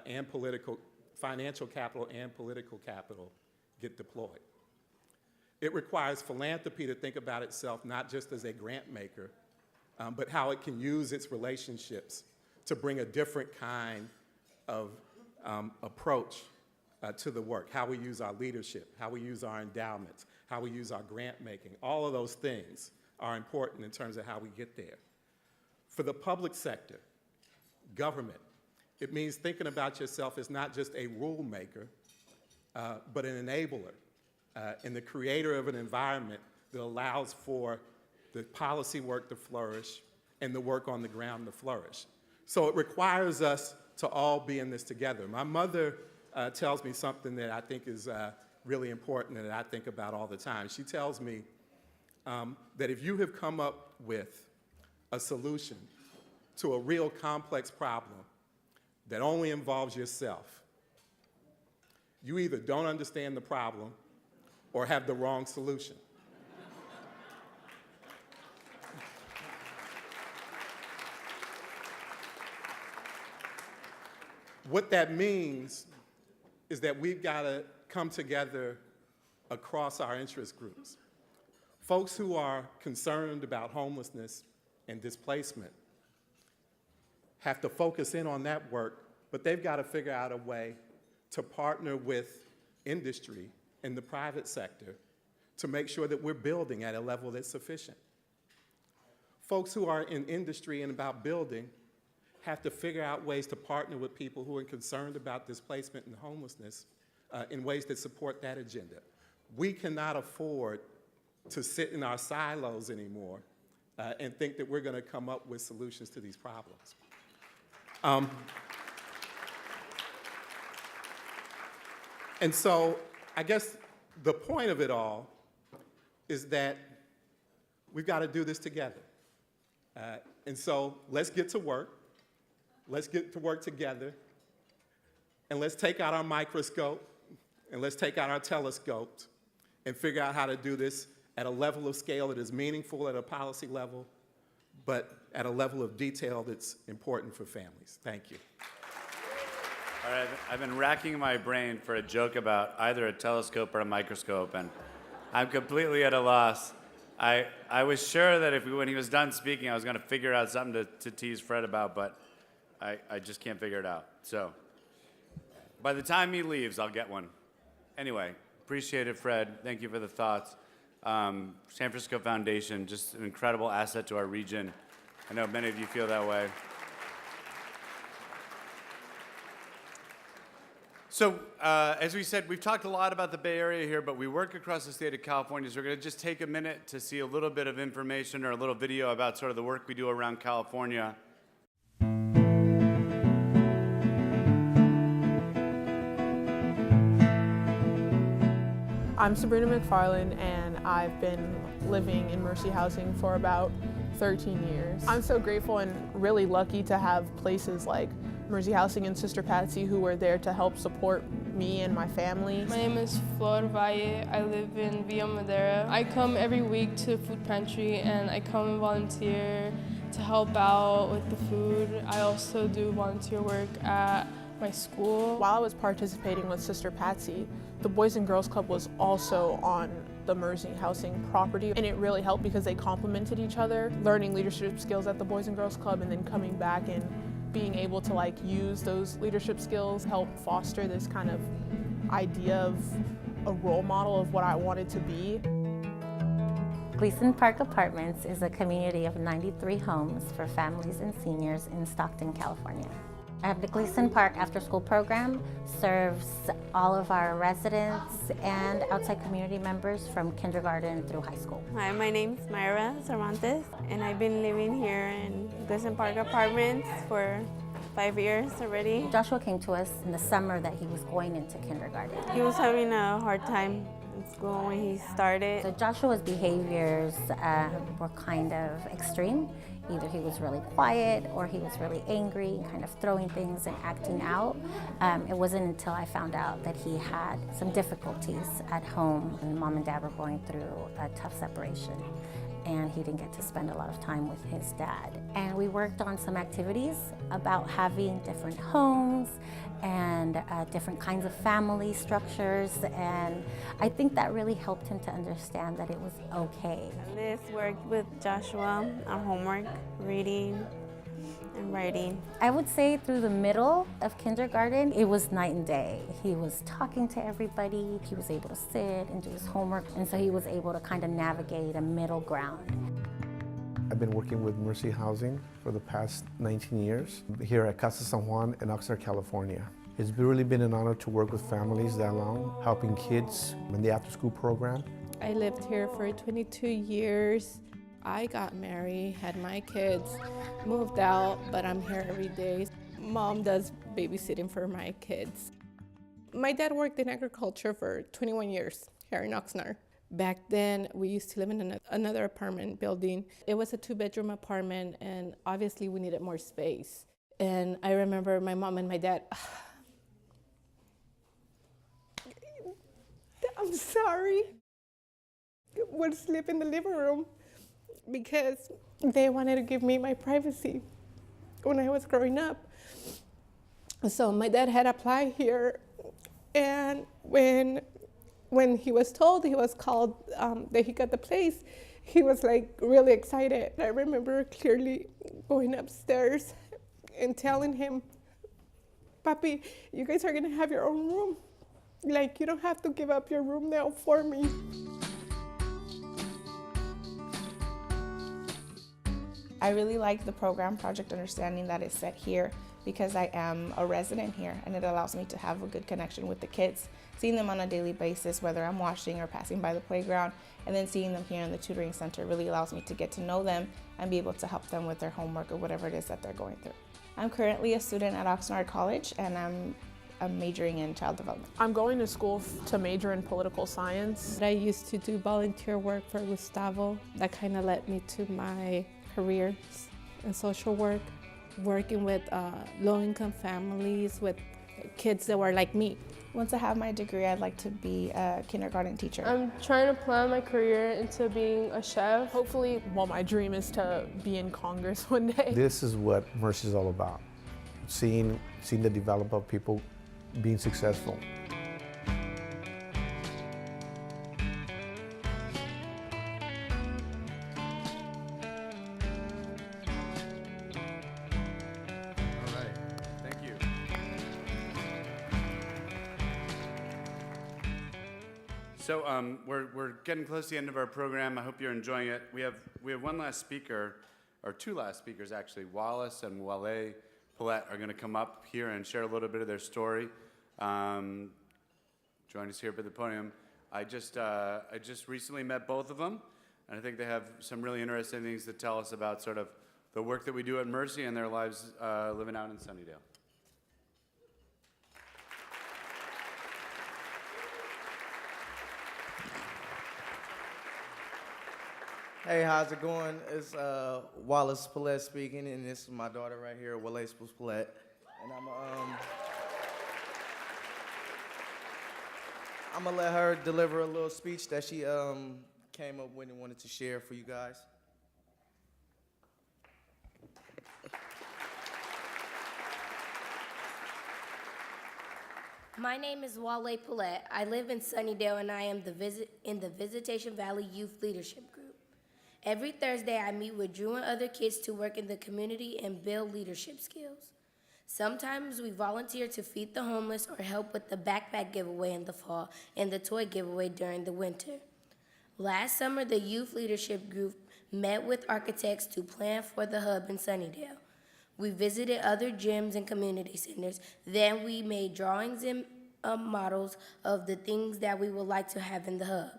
and political, financial capital and political capital, get deployed. It requires philanthropy to think about itself not just as a grant maker, but how it can use its relationships to bring a different kind of approach to the work, how we use our leadership, how we use our endowments, how we use our grant making. All of those things are important in terms of how we get there. For the public sector, government, it means thinking about yourself as not just a rule maker, but an enabler and the creator of an environment that allows for the policy work to flourish and the work on the ground to flourish. So it requires us to all be in this together. My mother tells me something that I think is really important and that I think about all the time. She tells me that if you have come up with a solution to a real complex problem that only involves yourself, you either don't understand the problem or have the wrong solution. What that means is that we've got to come together across our interest groups. Folks who are concerned about homelessness and displacement have to focus in on that work, but they've got to figure out a way to partner with industry and the private sector to make sure that we're building at a level that's sufficient. Folks who are in industry and about building have to figure out ways to partner with people who are concerned about displacement and homelessness in ways that support that agenda. We cannot afford to sit in our silos anymore and think that we're going to come up with solutions to these problems. And so I guess the point of it all is that we've got to do this together. And so let's get to work. Let's get to work together. And let's take out our microscope and let's take out our telescope and figure out how to do this at a level of scale that is meaningful at a policy level, but at a level of detail that's important for families. Thank you. All right, I've been racking my brain for a joke about either a telescope or a microscope, and I'm completely at a loss. I was sure that when he was done speaking, I was going to figure out something to tease Fred about, but I just can't figure it out. So by the time he leaves, I'll get one. Anyway, appreciate it, Fred. Thank you for the thoughts. San Francisco Foundation, just an incredible asset to our region. I know many of you feel that way. So, as we said, we've talked a lot about the Bay Area here, but we work across the state of California, so we're going to just take a minute to see a little bit of information or a little video about sort of the work we do around California. I'm Sabrina McFarland, and I've been living in Mercy Housing for about 13 years. I'm so grateful and really lucky to have places like Mercy Housing and Sister Patsy who were there to help support me and my family. My name is Flor Valle. I live in Villa Madera. I come every week to the food pantry and I come and volunteer to help out with the food. I also do volunteer work at my school. While I was participating with Sister Patsy, the Boys and Girls Club was also on the Mercy Housing property, and it really helped because they complemented each other, learning leadership skills at the Boys and Girls Club and then coming back and being able to use those leadership skills help foster this kind of idea of a role model of what I wanted to be. Gleason Park Apartments is a community of 93 homes for families and seniors in Stockton, California. The Gleason Park After School Program serves all of our residents and outside community members from kindergarten through high school. Hi, my name's Myra Cervantes, and I've been living here in Gleason Park Apartments for 5 years already. Joshua came to us in the summer that he was going into kindergarten. He was having a hard time in school when he started. So Joshua's behaviors were kind of extreme. Either he was really quiet or he was really angry, kind of throwing things and acting out. It wasn't until I found out that he had some difficulties at home, and Mom and Dad were going through a tough separation, and he didn't get to spend a lot of time with his dad. And we worked on some activities about having different homes and different kinds of family structures, and I think that really helped him to understand that it was okay. Liz worked with Joshua on homework, reading, and writing. I would say through the middle of kindergarten, it was night and day. He was talking to everybody, he was able to sit and do his homework, and so he was able to kind of navigate a middle ground. I've been working with Mercy Housing for the past 19 years here at Casa San Juan in Oxnard, California. It's really been an honor to work with families that long, helping kids in the after-school program. I lived here for 22 years. I got married, had my kids, moved out, but I'm here every day. Mom does babysitting for my kids. My dad worked in agriculture for 21 years here in Oxnard. Back then, we used to live in another apartment building. It was a 2-bedroom apartment, and obviously we needed more space. And I remember my mom and my dad, I'm sorry, would sleep in the living room because they wanted to give me my privacy when I was growing up. So my dad had applied here, and when he was told, he was called, that he got the place, he was like really excited. I remember clearly going upstairs and telling him, Papi, you guys are gonna have your own room. Like, you don't have to give up your room now for me. I really like the program, Project Understanding, that is set here because I am a resident here, and it allows me to have a good connection with the kids, seeing them on a daily basis, whether I'm washing or passing by the playground, and then seeing them here in the tutoring center really allows me to get to know them and be able to help them with their homework or whatever it is that they're going through. I'm currently a student at Oxnard College, and I'm majoring in child development. I'm going to school to major in political science. I used to do volunteer work for Gustavo. That kind of led me to my career in social work, working with low-income families, with kids that were like me. Once I have my degree, I'd like to be a kindergarten teacher. I'm trying to plan my career into being a chef. Hopefully, well, my dream is to be in Congress one day. This is what Mercy is all about, seeing the development of people being successful. So we're getting close to the end of our program. I hope you're enjoying it. We have one last speaker, or two last speakers actually. Wallace and Wale Paulette are going to come up here and share a little bit of their story. Join us here at the podium. I just recently met both of them, and I think they have some really interesting things to tell us about sort of the work that we do at Mercy and their lives living out in Sunnydale. Hey, how's it going? It's Wallace Paulette speaking, and this is my daughter right here, Wallace Paulette. And I'm gonna let her deliver a little speech that she came up with and wanted to share for you guys. My name is Wale Paulette. I live in Sunnydale, and I am in the Visitation Valley Youth Leadership Group. Every Thursday, I meet with Drew and other kids to work in the community and build leadership skills. Sometimes we volunteer to feed the homeless or help with the backpack giveaway in the fall and the toy giveaway during the winter. Last summer, the Youth Leadership Group met with architects to plan for the hub in Sunnydale. We visited other gyms and community centers. Then we made drawings and models of the things that we would like to have in the hub.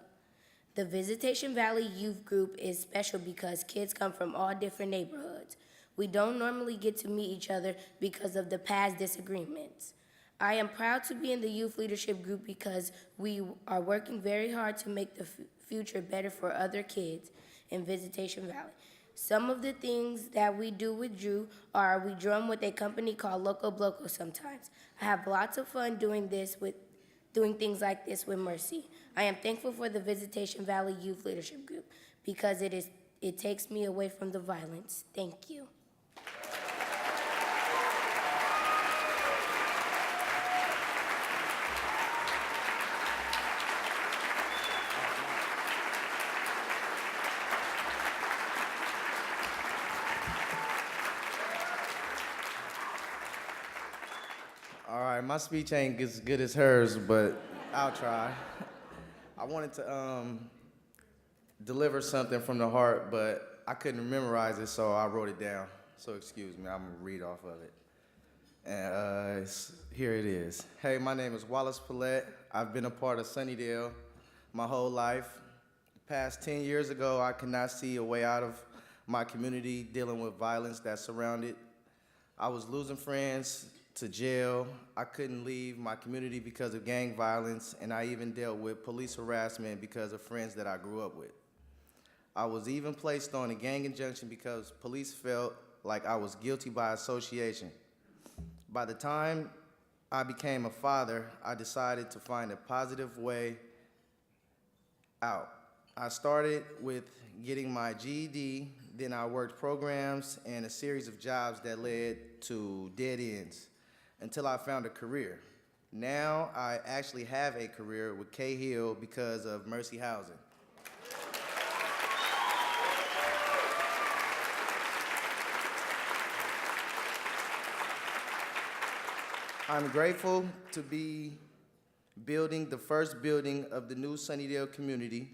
The Visitation Valley Youth Group is special because kids come from all different neighborhoods. We don't normally get to meet each other because of the past disagreements. I am proud to be in the youth leadership group because we are working very hard to make the future better for other kids in Visitation Valley. Some of the things that we do with Drew are we drum with a company called Loco Bloco sometimes. I have lots of fun doing things like this with Mercy. I am thankful for the Visitation Valley Youth Leadership Group because it takes me away from the violence. Thank you. All right, my speech ain't as good as hers, but I'll try. I wanted to deliver something from the heart, but I couldn't memorize it, so I wrote it down. So excuse me, I'm gonna read off of it. And here it is. Hey, my name is Wallace Paulette. I've been a part of Sunnydale my whole life. The past 10 years ago, I could not see a way out of my community dealing with violence that surrounded. I was losing friends to jail. I couldn't leave my community because of gang violence, and I even dealt with police harassment because of friends that I grew up with. I was even placed on a gang injunction because police felt like I was guilty by association. By the time I became a father, I decided to find a positive way out. I started with getting my GED, then I worked programs and a series of jobs that led to dead ends until I found a career. Now I actually have a career with Cahill because of Mercy Housing. I'm grateful to be building the first building of the new Sunnydale community.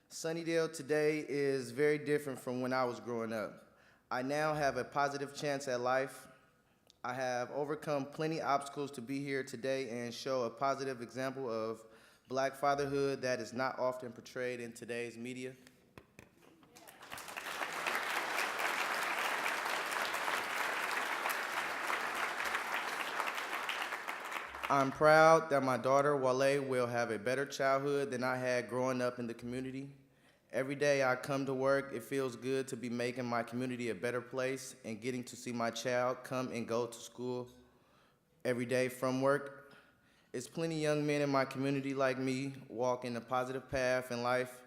Sunnydale today is very different from when I was growing up. I now have a positive chance at life. I have overcome plenty obstacles to be here today and show a positive example of Black fatherhood that is not often portrayed in today's media. I'm proud that my daughter, Wale, will have a better childhood than I had growing up in the community. Every day I come to work, it feels good to be making my community a better place and getting to see my child come and go to school every day from work. It's plenty of young men in my community like me walking a positive path in life,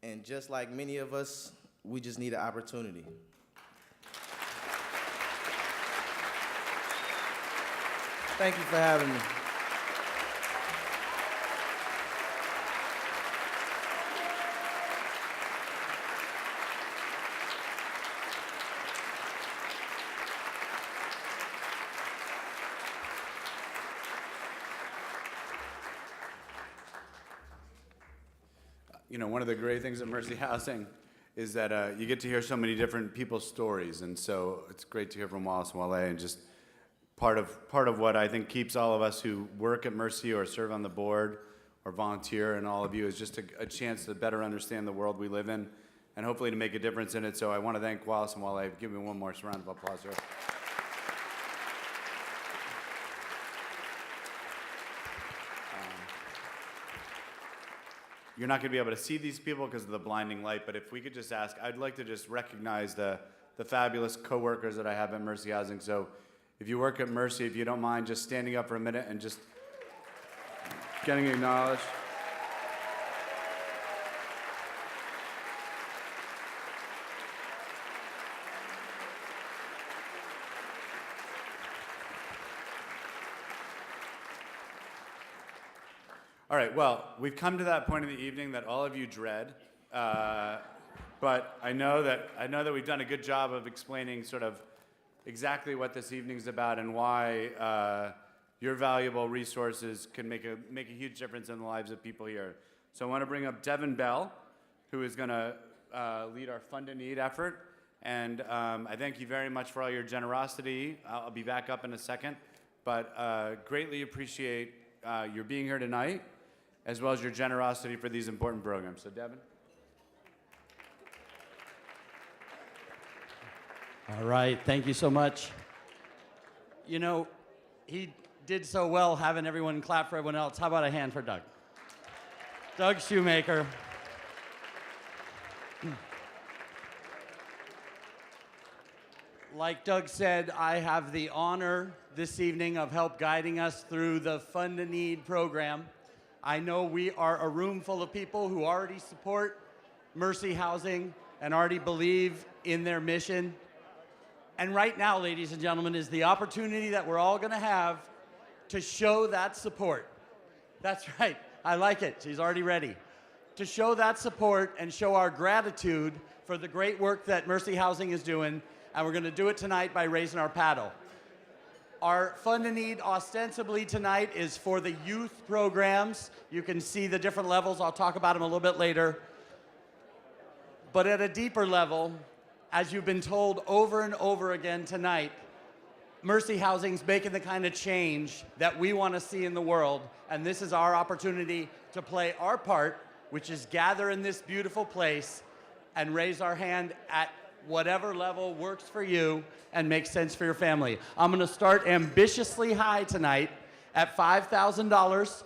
and just like many of us, we just need an opportunity. Thank you for having me. You know, one of the great things at Mercy Housing is that you get to hear so many different people's stories, and so it's great to hear from Wallace and Wale, and just part of what I think keeps all of us who work at Mercy or serve on the board or volunteer, and all of you, is just a chance to better understand the world we live in and hopefully to make a difference in it. So I want to thank Wallace and Wale. Give me one more round of applause here. You're not going to be able to see these people because of the blinding light, but if we could just ask, I'd like to just recognize the fabulous coworkers that I have at Mercy Housing. So if you work at Mercy, if you don't mind just standing up for a minute and just getting acknowledged. All right, well, we've come to that point in the evening that all of you dread, but I know that we've done a good job of explaining sort of exactly what this evening's about and why your valuable resources can make a huge difference in the lives of people here. So I want to bring up Devin Bell, who is going to lead our Fund a Need effort, And I thank you very much for all your generosity. I'll be back up in a second, but greatly appreciate your being here tonight, as well as your generosity for these important programs. So, Devin. All right, thank you so much. You know, he did so well having everyone clap for everyone else. How about a hand for Doug? Doug Shoemaker. Like Doug said, I have the honor this evening of help guiding us through the Fund a Need program. I know we are a room full of people who already support Mercy Housing and already believe in their mission. And right now, ladies and gentlemen, is the opportunity that we're all going to have to show that support. That's right. I like it. She's already ready. To show that support and show our gratitude for the great work that Mercy Housing is doing. And we're going to do it tonight by raising our paddle. Our Fund a Need ostensibly tonight is for the youth programs. You can see the different levels. I'll talk about them a little bit later. But at a deeper level, as you've been told over and over again tonight, Mercy Housing's making the kind of change that we want to see in the world. And this is our opportunity to play our part, which is gather in this beautiful place and raise our hand at whatever level works for you and makes sense for your family. I'm going to start ambitiously high tonight at $5,000,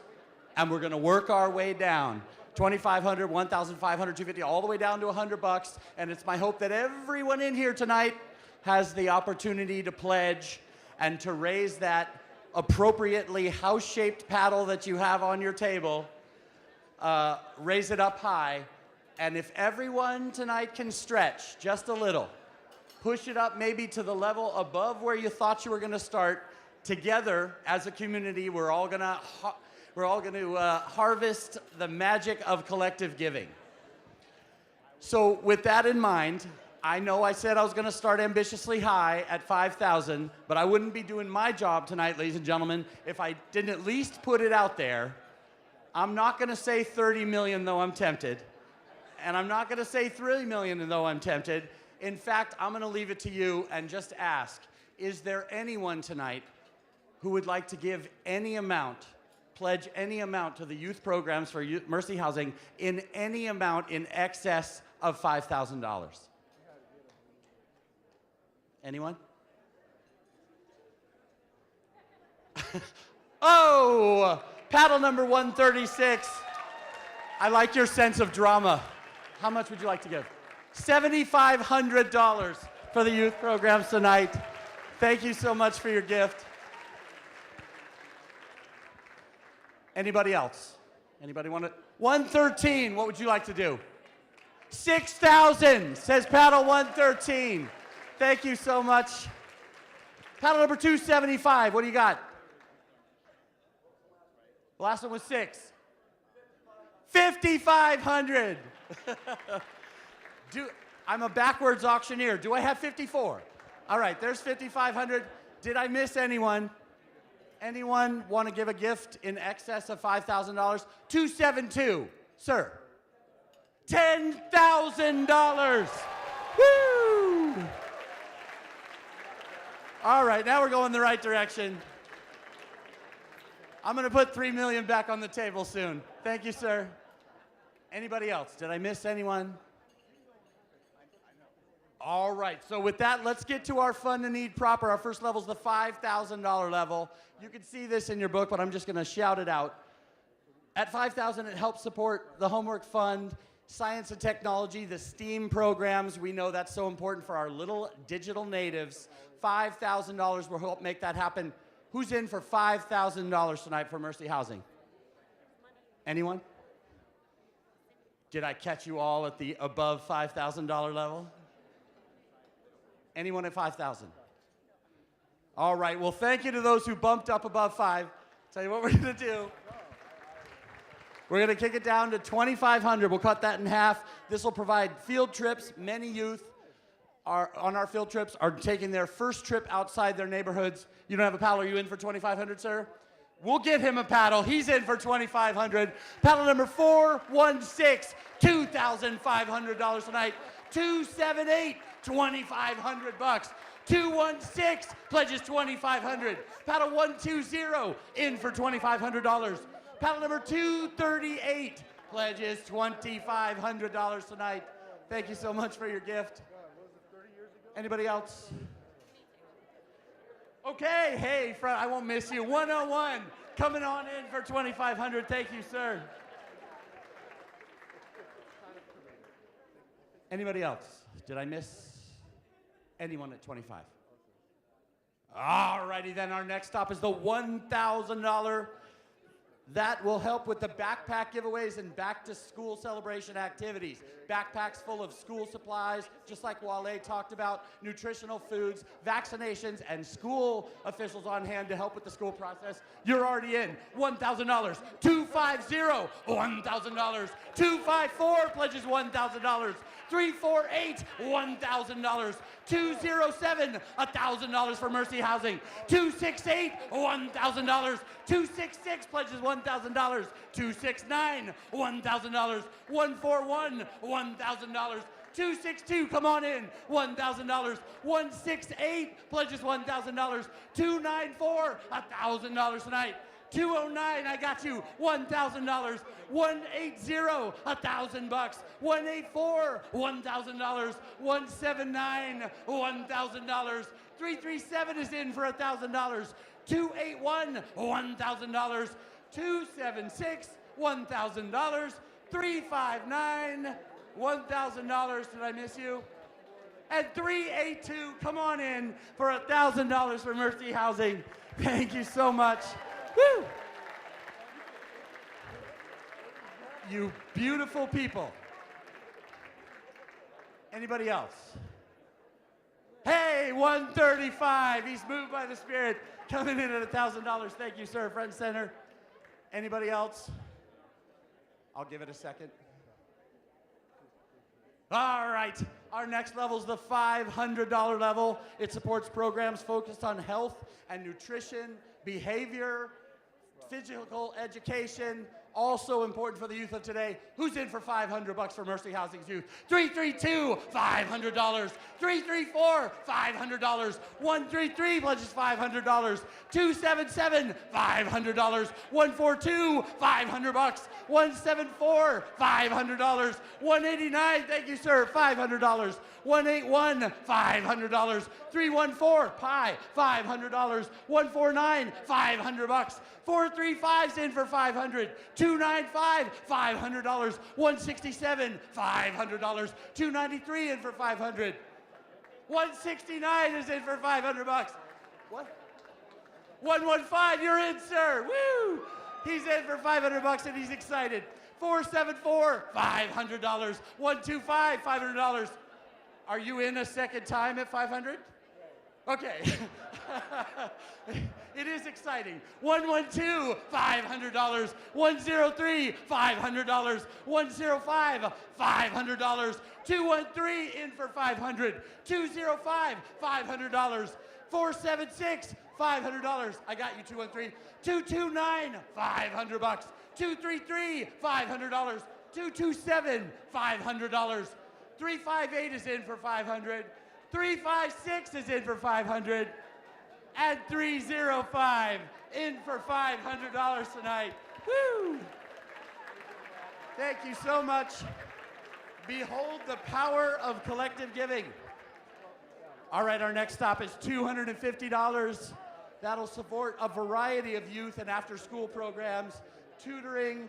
and we're going to work our way down. $2,500, $1,500, $250, all the way down to $100. And it's my hope that everyone in here tonight has the opportunity to pledge and to raise that appropriately house-shaped paddle that you have on your table, raise it up high. And if everyone tonight can stretch just a little, push it up maybe to the level above where you thought you were going to start, together as a community, we're all going to harvest the magic of collective giving. So with that in mind, I know I said I was going to start ambitiously high at 5,000, but I wouldn't be doing my job tonight, ladies and gentlemen, if I didn't at least put it out there. I'm not going to say 30 million, though I'm tempted. And I'm not going to say 3 million, though I'm tempted. In fact, I'm going to leave it to you and just ask, is there anyone tonight who would like to give any amount, pledge any amount to the youth programs for Mercy Housing in any amount in excess of $5,000? Anyone? Oh, paddle number 136. I like your sense of drama. How much would you like to give? $7,500 for the youth programs tonight. Thank you so much for your gift. Anybody else? Anybody want to? 113, what would you like to do? 6,000, says paddle 113. Thank you so much. Paddle number 275, what do you got? The last one was 6. 5,500. I'm a backwards auctioneer. Do I have 54? All right, there's 5,500. Did I miss anyone? Anyone want to give a gift in excess of $5,000? 272, sir. $10,000. Woo! All right, now we're going the right direction. I'm going to put 3 million back on the table soon. Thank you, sir. Anybody else? Did I miss anyone? All right, so with that, let's get to our Fund a Need proper. Our first level is the $5,000 level. You can see this in your book, but I'm just going to shout it out. At $5,000, it helps support the Homework Fund, science and technology, the STEAM programs. We know that's so important for our little digital natives. $5,000 will help make that happen. Who's in for $5,000 tonight for Mercy Housing? Anyone? Did I catch you all at the above $5,000 level? Anyone at 5,000? All right, well, thank you to those who bumped up above 5. Tell you what we're going to do. We're going to kick it down to 2,500. We'll cut that in half. This will provide field trips. Many youth on our field trips are taking their first trip outside their neighborhoods. You don't have a paddle. Are you in for 2,500, sir? We'll get him a paddle. He's in for 2,500. Paddle number 416, $2,500 tonight. 278, 2,500 bucks. 216 pledges 2,500. Paddle 120 in for $2,500. Paddle number 238 pledges $2,500 tonight. Thank you so much for your gift. Anybody else? Okay, hey, front, I won't miss you. 101 coming on in for $2,500. Thank you, sir. Anybody else? Did I miss anyone at 25? All righty then, our next stop is the $1,000. That will help with the backpack giveaways and back-to-school celebration activities. Backpacks full of school supplies, just like Wale talked about, nutritional foods, vaccinations, and school officials on hand to help with the school process. You're already in. $1,000. 250, $1,000. 254 pledges $1,000. 348, $1,000. 207, $1,000 for Mercy Housing. 268, $1,000. 266 pledges $1,000. 269, $1,000. 141, $1,000. 262, come on in, $1,000. 168 pledges $1,000. 294, $1,000 tonight. 209, I got you, $1,000. 180, $1,000. 184, $1,000. 179, $1,000. 337 is in for $1,000. 281, $1,000. 276, $1,000. 359, $1,000. Did I miss you? And 382, come on in for $1,000 for Mercy Housing. Thank you so much. Woo! You beautiful people. Anybody else? Hey, 135. He's moved by the Spirit. Coming in at $1,000. Thank you, sir. Front center. Anybody else? I'll give it a second. All right. Our next level is the $500 level. It supports programs focused on health and nutrition, behavior, physical education, also important for the youth of today. Who's in for $500 for Mercy Housing's youth? 332, $500. 334, $500. 133 pledges $500. 277, $500. 142, $500. 174, $500. 189, thank you, sir, $500. 181, $500. 314, pie, $500. 149, $500. 435's in for $500. 295, $500. 167, $500. 293 in for $500. 169 is in for $500. What? 115, you're in, sir. Woo! He's in for $500 and he's excited. 474, $500. 125, $500. Are you in a second time at 500? Okay. It is exciting. 112, $500. 103, $500. 105, $500. 213 in for $500. 205, $500. 476, $500. I got you, 213. 229, $500. 233, $500. 227, $500. 358 is in for $500. 356 is in for $500. And 305 in for $500 tonight. Woo! Thank you so much. Behold the power of collective giving. All right, our next stop is $250. That'll support a variety of youth and after-school programs, tutoring,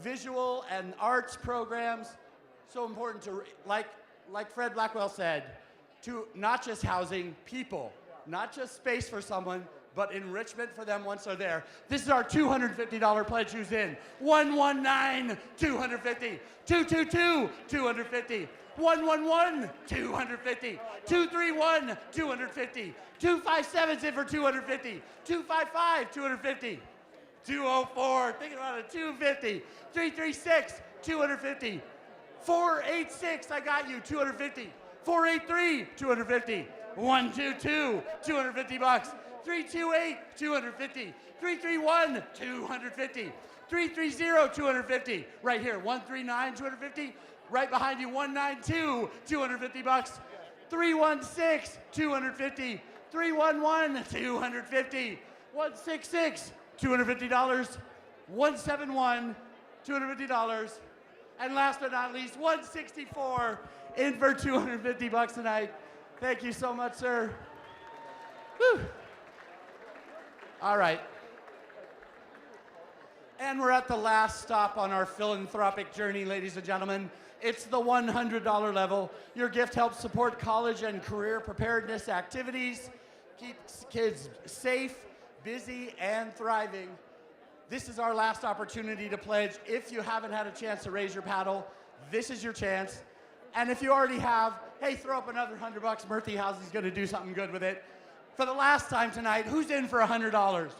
visual and arts programs. So important to, like Fred Blackwell said, to not just housing, people, not just space for someone, but enrichment for them once they're there. This is our $250 pledge. Who's in? 119, $250. 222, $250. 111, $250. 231, $250. 257's in for $250. 255, $250. 204, thinking about it, $250. 336, $250. 486, I got you, $250. 483, $250. 122, $250. 328, $250. 331, $250. 330, $250. Right here, 139, $250. Right behind you, 192, $250. 316, 250. 311, 250. 166, $250. 171, $250. And last but not least, 164, in for $250 tonight. Thank you so much, sir. Whew. All right. And we're at the last stop on our philanthropic journey, ladies and gentlemen. It's the $100 level. Your gift helps support college and career preparedness activities, keeps kids safe, busy, and thriving. This is our last opportunity to pledge. If you haven't had a chance to raise your paddle, this is your chance. And if you already have, hey, throw up another $100. Murphy Housing's gonna do something good with it. For the last time tonight, who's in for $100?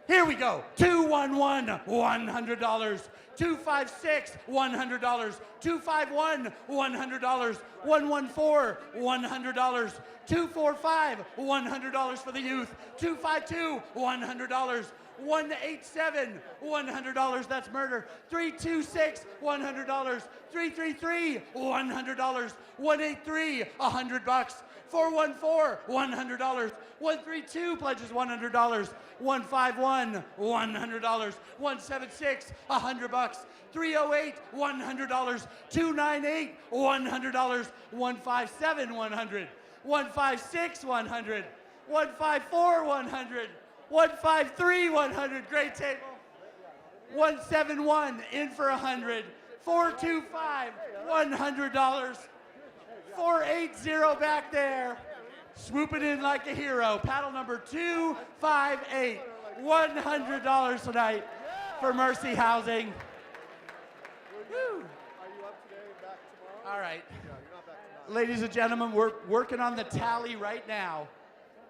Here we go. 211, $100. 256, $100. 251, $100. 114, $100. 245, $100 for the youth. 252, $100. 187, $100. That's murder. 326, $100. 333, $100. 183, $100. 414, $100. 132 pledges $100. 151, $100. 176, $100. 308, $100. 298, $100. 157, $100. 156, $100. 154, $100. 153, $100. Great table. 171, in for $100. 425, $100. 480 back there. Swooping in like a hero. Paddle number 258. $100 tonight for Mercy Housing. Woo. All right. Ladies and gentlemen, we're working on the tally right now.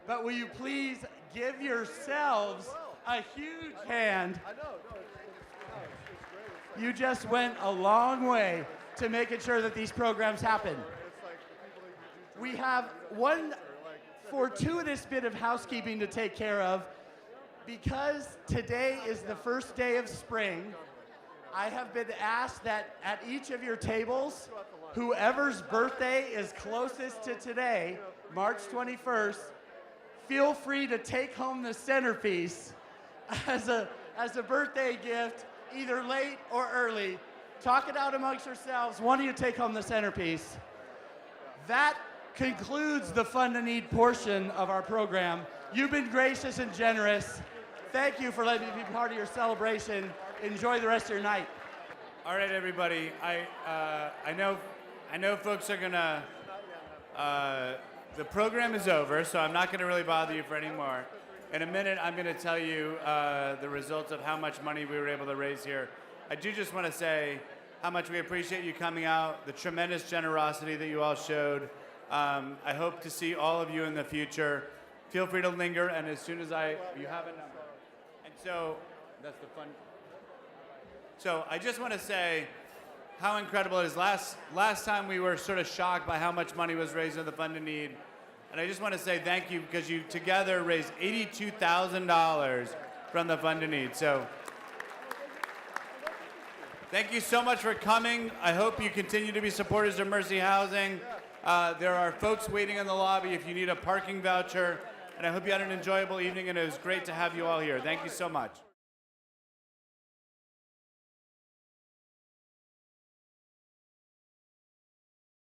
But will you please give yourselves a huge hand? You just went a long way to making sure that these programs happen. We have one fortuitous bit of housekeeping to take care of. Because today is the first day of spring, I have been asked that at each of your tables, whoever's birthday is closest to today, March 21st, feel free to take home the centerpiece as a birthday gift, either late or early. Talk it out amongst yourselves. One of you take home the centerpiece. That concludes the Fund a Need portion of our program. You've been gracious and generous. Thank you for letting me be part of your celebration. Enjoy the rest of your night. All right, everybody. I know folks are gonna. The program is over, so I'm not gonna really bother you for any more. In a minute, I'm gonna tell you the results of how much money we were able to raise here. I do just want to say how much we appreciate you coming out, the tremendous generosity that you all showed. I hope to see all of you in the future. Feel free to linger, and as soon as you have a number. And so, that's the fun. So I just want to say how incredible it is. Last time we were sort of shocked by how much money was raised in the Fund a Need. And I just want to say thank you because you together raised $82,000 from the Fund a Need. So thank you so much for coming. I hope you continue to be supporters of Mercy Housing. There are folks waiting in the lobby if you need a parking voucher. And I hope you had an enjoyable evening, and it was great to have you all here. Thank you so much.